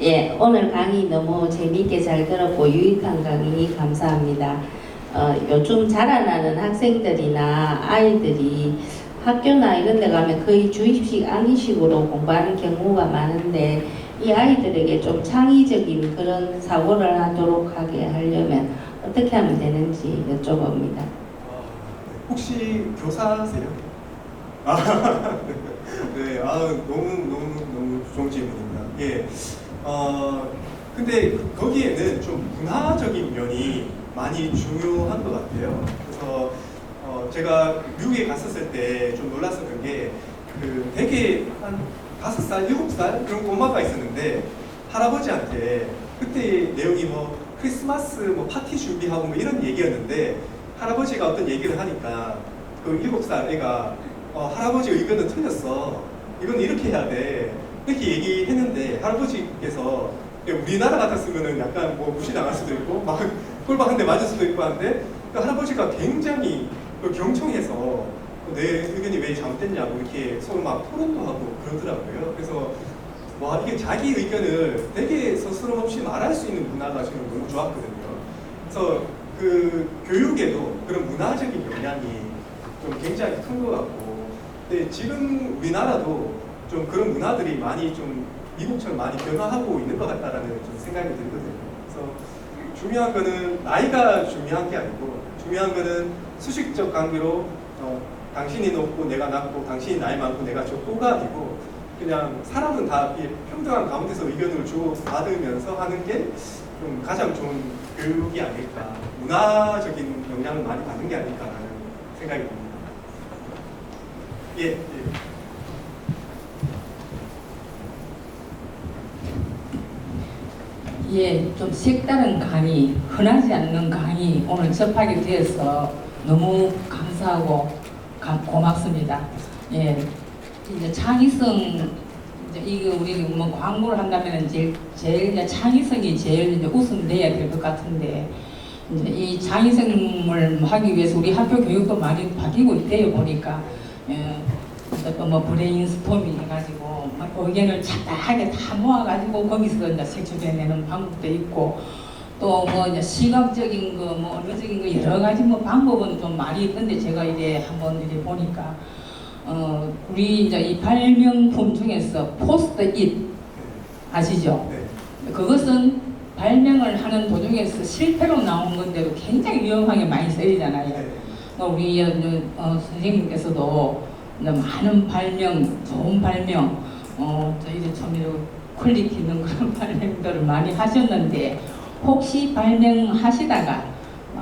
예, 오늘 강의 너무 재미있게 잘 들었고 유익한 강의 감사합니다. 요즘 자라나는 학생들이나 아이들이 학교나 이런 데 가면 거의 주입식, 암기식으로 공부하는 경우가 많은데 이 아이들에게 좀 창의적인 그런 사고를 하도록 하게 하려면 어떻게 하면 되는지 여쭤봅니다. 혹시 교사세요? 네, 너무 좋은 질문입니다. 예. 근데 거기에는 좀 문화적인 면이 많이 중요한 것 같아요. 그래서 제가 미국에 갔었을 때 좀 놀랐었던 게 되게 한 5살, 7살 그런 꼬마가 있었는데 할아버지한테 그때 내용이 크리스마스 파티 준비하고 이런 얘기였는데 할아버지가 어떤 얘기를 하니까 그 7살 애가 할아버지 의견은 틀렸어. 이건 이렇게 해야 돼. 이렇게 얘기했는데 할아버지께서 우리나라 같았으면 약간 무시당할 수도 있고 막 꼴박 한 대 맞을 수도 있고 한데 그 할아버지가 굉장히 경청해서 내 의견이 왜 잘못됐냐고 이렇게 서로 막 토론도 하고 그러더라고요. 그래서 이게 자기 의견을 되게 서스럼 없이 말할 수 있는 문화가 저는 너무 좋았거든요. 그래서 그 교육에도 그런 문화적인 영향이 좀 굉장히 큰 것 같고 근데 지금 우리나라도 좀 그런 문화들이 많이 좀 미국처럼 많이 변화하고 있는 것 같다라는 좀 생각이 들거든요. 그래서 중요한 거는 나이가 중요한 게 아니고 중요한 거는 수식적 관계로 당신이 높고 내가 낮고 당신이 나이 많고 내가 적고가 아니고 그냥 사람은 다 평등한 가운데서 의견을 주고 받으면서 하는 게 좀 가장 좋은 교육이 아닐까 문화적인 영향을 많이 받는 게 아닐까라는 생각이 듭니다. 예. 예, 좀 색다른 강의, 흔하지 않는 강의 오늘 접하게 되어서 너무 감사하고 고맙습니다. 예, 이제 창의성, 이제 이거 우리 광고를 한다면 제일 이제 창의성이 제일 이제 우선돼야 될 것 같은데 이제 이 창의성을 하기 위해서 우리 학교 교육도 많이 바뀌고 있대요 보니까. 또 브레인스토밍 해가지고 의견을 잡다하게 다 모아가지고 거기서 이제 색출해내는 방법도 있고 또 이제 시각적인 거 언어적인 거 여러 가지 방법은 좀 많이 있던데 제가 이제 한번 이제 보니까 우리 이제 이 발명품 중에서 포스트잇 아시죠? 네. 그것은 발명을 하는 도중에서 실패로 나온 건데도 굉장히 위험하게 많이 쓰이잖아요. 네. 우리 선생님께서도 많은 발명, 좋은 발명, 저희들 참 퀄리티 있는 그런 발명들을 많이 하셨는데 혹시 발명하시다가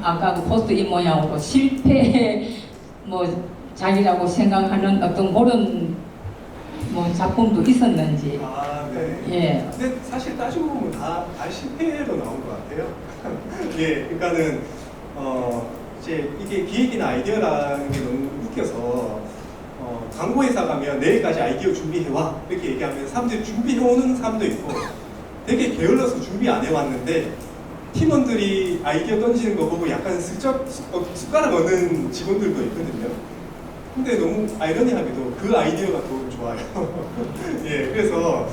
아까 그 포스트 이 모양으로 실패 자기라고 생각하는 어떤 그런 작품도 있었는지. 아, 네. 예. 근데 사실 따지고 보면 다 실패로 나온 것 같아요. 예, 그러니까는 이제 이게 기획이나 아이디어라는 게 너무 웃겨서 광고 회사 가면 내일까지 아이디어 준비해와 이렇게 얘기하면 사람들이 준비해오는 사람도 있고 되게 게을러서 준비 안 해왔는데 팀원들이 아이디어 던지는 거 보고 약간 슬쩍 숟가락 얻는 직원들도 있거든요. 근데 너무 아이러니하게도 그 아이디어가 더 좋아요. 예, 그래서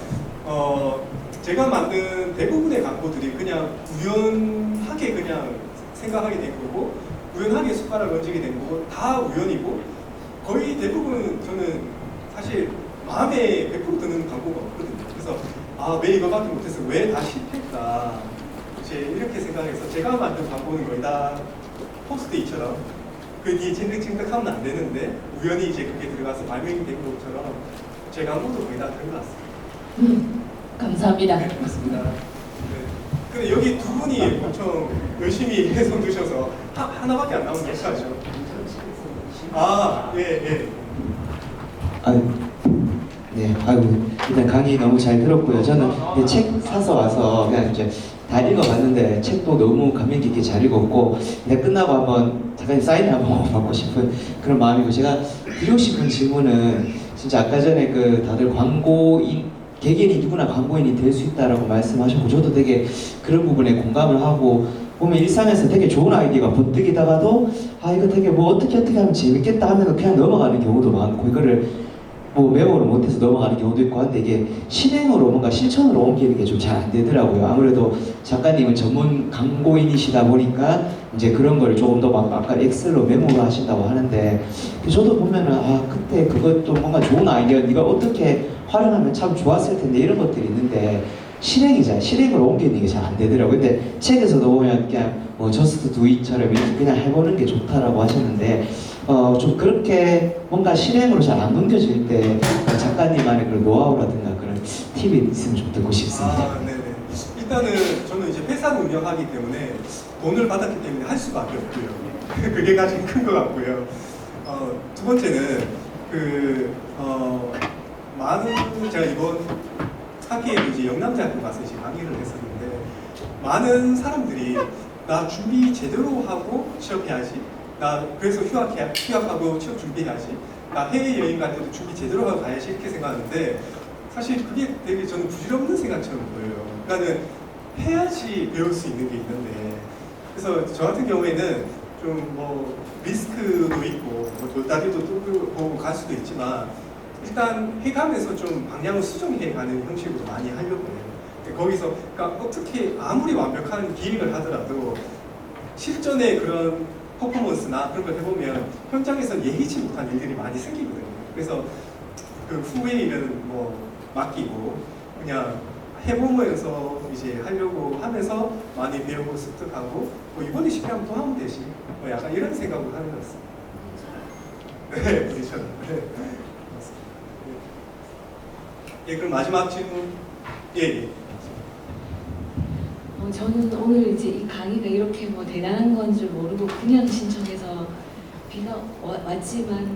제가 만든 대부분의 광고들이 그냥 우연하게 그냥 생각하게 된 거고 우연하게 숟가락 얹게 된 거고 다 우연이고 거의 대부분 저는 사실 마음에 100% 드는 광고가 없거든요. 그래서 왜 이거밖에 못해서 왜 다 실패했다 이제 이렇게 생각해서 제가 만든 광고는 거의 다 포스트잇처럼 그 뒤에 찡득찡득하면 안 되는데 우연히 이제 그게 들어가서 발명이 된 것처럼 제 광고도 거의 다 들어갔어요. 감사합니다. 네, 고맙습니다. 네. 근데 여기 두 분이 엄청 열심히 손 드셔서 하나밖에 안 나오는 게 사죠. 예. 네, 일단 강의 너무 잘 들었고요. 저는 책 사서 와서 그냥 이제 다 읽어봤는데 책도 너무 감명 깊게 잘 읽었고 끝나고 한번 작가님 사인 한번 받고 싶은 그런 마음이고 제가 드리고 싶은 질문은 진짜 아까 전에 다들 광고인 개개인이 누구나 광고인이 될 수 있다라고 말씀하셨고 저도 되게 그런 부분에 공감을 하고 보면 일상에서 되게 좋은 아이디어가 번뜩이다가도 이거 되게 어떻게 하면 재밌겠다 하면 그냥 넘어가는 경우도 많고 이거를 메모를 못해서 넘어가는 경우도 있고 한데 이게 실행으로 뭔가 실천으로 옮기는 게 좀 잘 안 되더라고요. 아무래도 작가님은 전문 광고인이시다 보니까 이제 그런 걸 조금 더 아까 엑셀로 메모를 하신다고 하는데 저도 보면은 그때 그것도 뭔가 좋은 아이디어 네가 어떻게 활용하면 참 좋았을 텐데 이런 것들이 있는데 실행으로 옮기는 게 잘 안 되더라고요. 근데 책에서도 보면 그냥 저스트 두 it처럼 이렇게 그냥 해보는 게 좋다라고 하셨는데 좀 그렇게 뭔가 실행으로 잘 안 넘겨질 때 작가님만의 그런 노하우라든가 그런 팁이 있으면 좀 듣고 싶습니다. 네네. 일단은 저는 이제 회사를 운영하기 때문에 돈을 받았기 때문에 할 수밖에 없고요. 그게 가장 큰 것 같고요. 두 번째는 제가 이번 학기에도 이제 영남대학교 가서 이제 강의를 했었는데 많은 사람들이 나 준비 제대로 하고 취업해야지. 나 그래서 휴학하고 취업 준비해야지. 나 해외여행 갈 때도 준비 제대로 하고 가야지 이렇게 생각하는데 사실 그게 되게 저는 부질없는 생각처럼 보여요. 그러니까는 해야지 배울 수 있는 게 있는데 그래서 저 같은 경우에는 좀 리스크도 있고 돌다리도 뚫고 갈 수도 있지만 일단 해가면서 좀 방향을 수정해가는 형식으로 많이 하려고 해요. 거기서 그러니까 어떻게 아무리 완벽한 기획을 하더라도 실전에 그런 퍼포먼스나 그런 걸 해보면 현장에서 예기치 못한 일들이 많이 생기거든요. 그래서 그 후에 일은 맡기고 그냥 해보면서 이제 하려고 하면서 많이 배우고 습득하고 이번에 실패하면 또 하면 되지. 약간 이런 생각을 하는 것 같습니다. 네, 그렇죠. 네. 예, 그럼 마지막 질문. 예. 저는 오늘 이제 이 강의가 이렇게 대단한 건 줄 모르고 그냥 신청해서 비가 왔지만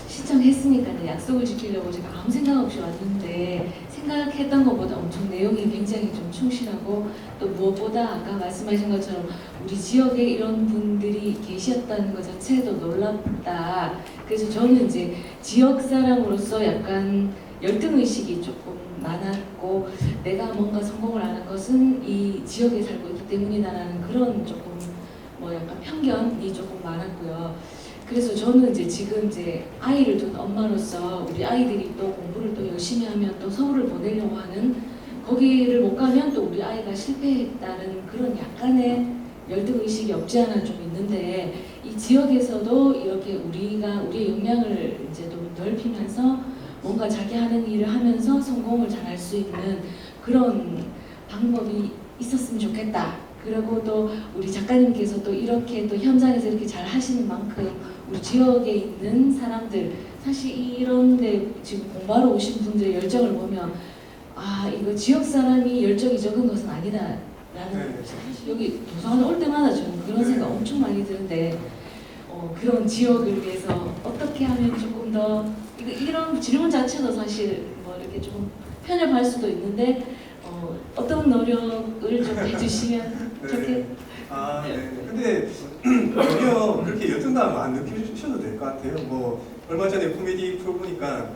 신청했으니까 약속을 지키려고 제가 아무 생각 없이 왔는데 생각했던 것보다 엄청 내용이 굉장히 좀 충실하고 또 무엇보다 아까 말씀하신 것처럼 우리 지역에 이런 분들이 계셨다는 것 자체도 놀랍다. 그래서 저는 이제 지역 사람으로서 약간 열등의식이 조금 많았고 내가 뭔가 성공을 안 한 것은 이 지역에 살고 있기 때문이다라는 그런 조금 약간 편견이 조금 많았고요. 그래서 저는 지금 아이를 둔 엄마로서 우리 아이들이 또 공부를 또 열심히 하면 또 서울을 보내려고 하는 거기를 못 가면 또 우리 아이가 실패했다는 그런 약간의 열등의식이 없지 않아 좀 있는데 이 지역에서도 이렇게 우리의 역량을 좀 넓히면서 뭔가 자기 하는 일을 하면서 성공을 잘할 수 있는 그런 방법이 있었으면 좋겠다. 그리고 또 우리 작가님께서 또 이렇게 또 현장에서 이렇게 잘 하시는 만큼 우리 지역에 있는 사람들 사실 이런데 지금 공부하러 오신 분들의 열정을 보면 아 이거 지역 사람이 열정이 적은 것은 아니다라는 사실 여기 도서관 올 때마다 저는 그런 생각 엄청 많이 드는데 그런 지역을 위해서 어떻게 하면 조금 더 이런 질문 자체도 사실 뭐 이렇게 조금 편협할 수도 있는데 어떤 노력을 좀 해주시면 좋겠. 아, 네. 근데 전혀 그렇게 열등감 안 느끼셔도 될 것 같아요. 뭐 얼마 전에 코미디 프로 보니까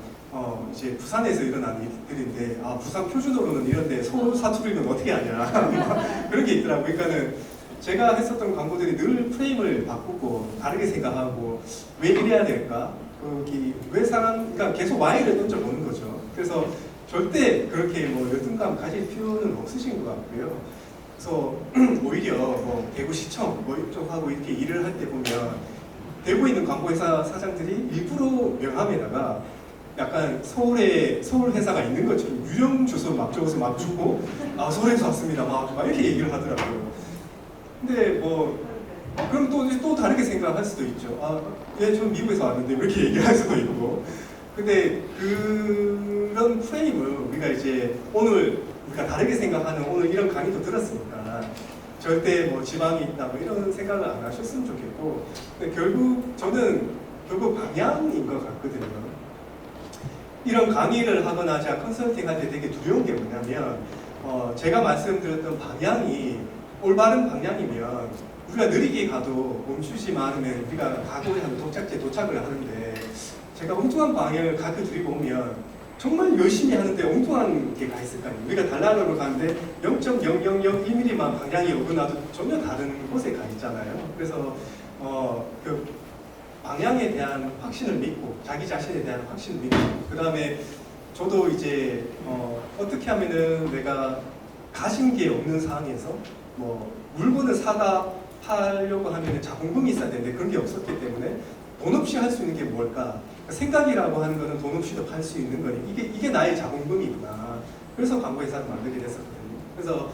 이제 부산에서 일어난 일들인데 아 부산 표준어로는 이런데 서울 사투리는 어떻게 하냐 그런 게 있더라고요. 그러니까는 제가 했었던 광고들이 늘 프레임을 바꾸고 다르게 생각하고 왜 이래야 될까? 거기 왜 그러니까 계속 와이를 던져보는 거죠. 그래서 절대 그렇게 뭐 열등감 가질 필요는 없으신 것 같고요. 그래서 오히려 뭐 대구시청 뭐 이쪽하고 이렇게 일을 할 때 보면 대구에 있는 광고회사 사장들이 일부러 명함에다가 약간 서울 회사가 있는 것처럼 유령 주소 막 적어서 막 주고 아 서울에서 왔습니다 막 이렇게 얘기를 하더라고요. 근데 뭐 그럼 또 다르게 생각할 수도 있죠. 전 미국에서 왔는데 이렇게 얘기를 할 수도 있고. 근데 그런 프레임을 우리가 이제 오늘 우리가 다르게 생각하는 오늘 이런 강의도 들었으니까 절대 뭐 지방이 있다 뭐 이런 생각을 안 하셨으면 좋겠고. 근데 저는 결국 방향인 것 같거든요. 이런 강의를 하거나 제가 컨설팅 할 때 되게 두려운 게 뭐냐면 제가 말씀드렸던 방향이 올바른 방향이면 우리가 느리게 가도 멈추지 않으면 우리가 각오에 한 도착지에 도착을 하는데 제가 엉뚱한 방향을 가르쳐드리고 오면 정말 열심히 하는데 엉뚱한 게 가 있을 거 아니에요. 우리가 달나라로 가는데 0.0001mm만 방향이 어긋나도 전혀 다른 곳에 가 있잖아요. 그래서 그 방향에 대한 확신을 믿고 자기 자신에 대한 확신을 믿고 그 다음에 저도 이제 어떻게 하면은 내가 가진 게 없는 상황에서 뭐 물건을 팔려고 하면 자본금이 있어야 되는데 그런 게 없었기 때문에 돈 없이 할 수 있는 게 뭘까? 생각이라고 하는 거는 돈 없이도 팔 수 있는 거니 이게 나의 자본금이구나. 그래서 광고회사를 만들게 됐었거든요. 그래서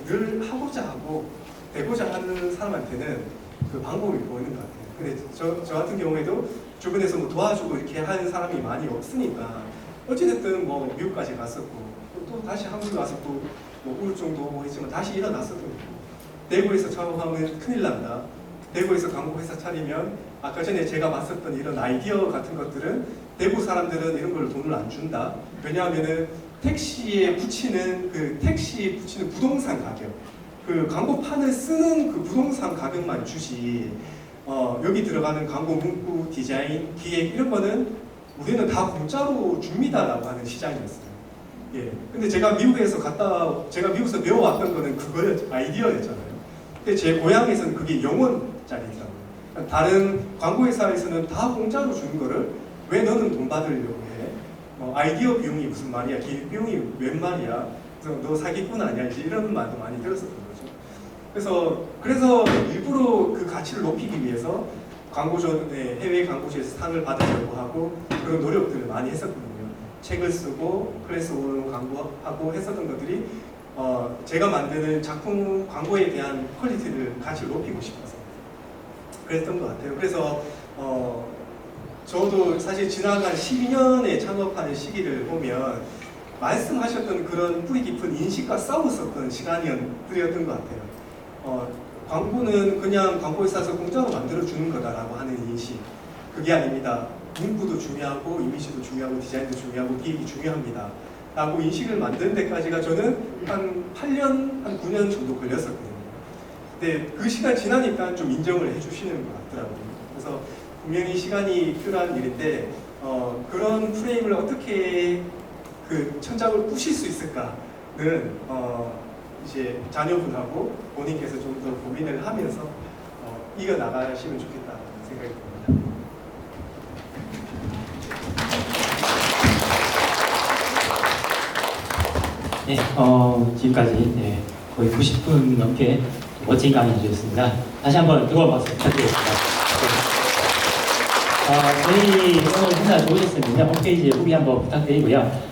늘 하고자 하고 되고자 하는 사람한테는 그 방법이 보이는 것 같아요. 근데 저 같은 경우에도 주변에서 뭐 도와주고 이렇게 하는 사람이 많이 없으니까 어찌됐든 뭐 미국까지 갔었고 또 다시 한국에 와서 또 뭐 우울증도 오고 했지만 다시 일어났었거든요. 대구에서 창업하면 큰일 난다. 대구에서 광고회사 차리면 아까 전에 제가 봤었던 이런 아이디어 같은 것들은 대구 사람들은 이런 걸 돈을 안 준다. 왜냐하면은 택시에 붙이는 부동산 가격, 그 광고판을 쓰는 그 부동산 가격만 주지 여기 들어가는 광고 문구, 디자인, 기획 이런 거는 우리는 다 공짜로 줍니다라고 하는 시장이었어요. 예. 근데 제가 미국에서 배워왔던 거는 아이디어였잖아요. 근데 제 고향에서는 그게 영원짜리잖아요. 다른 광고회사에서는 다 공짜로 주는 거를 왜 너는 돈 받으려고 해? 아이디어 비용이 무슨 말이야? 기획 비용이 웬 말이야? 그래서 너 사기꾼 아니야? 이제 이런 말도 많이 들었었던 거죠. 그래서 일부러 그 가치를 높이기 위해서 해외 광고주에서 상을 받으려고 하고 그런 노력들을 많이 했었거든요. 책을 쓰고 클래스 오는 광고하고 했었던 것들이 제가 만드는 작품 광고에 대한 퀄리티를 가치를 높이고 싶어서 그랬던 것 같아요. 그래서 저도 사실 지나간 12년의 창업하는 시기를 보면 말씀하셨던 그런 뿌리 깊은 인식과 싸웠었던 시간이었던 것 같아요. 광고는 그냥 광고회사에서 공짜로 만들어주는 거다라고 하는 인식. 그게 아닙니다. 문구도 중요하고 이미지도 중요하고 디자인도 중요하고 기획이 중요합니다. 라고 인식을 만드는 데까지가 저는 한 8년, 한 9년 정도 걸렸었거든요. 근데 그 시간 지나니까 좀 인정을 해주시는 것 같더라고요. 그래서 분명히 시간이 필요한 일인데 그런 프레임을 어떻게 그 천장을 부실 수 있을까는 이제 자녀분하고 본인께서 좀 더 고민을 하면서 이겨 나가시면 좋겠다는 생각이 듭니다. 네, 지금까지 거의 90분 넘게 멋진 강의 해주셨습니다. 다시 한번 뜨거운 박수 부탁드리겠습니다. 저희 오늘 행사 좋으셨으면요 홈페이지에 후기 한번 부탁드리고요.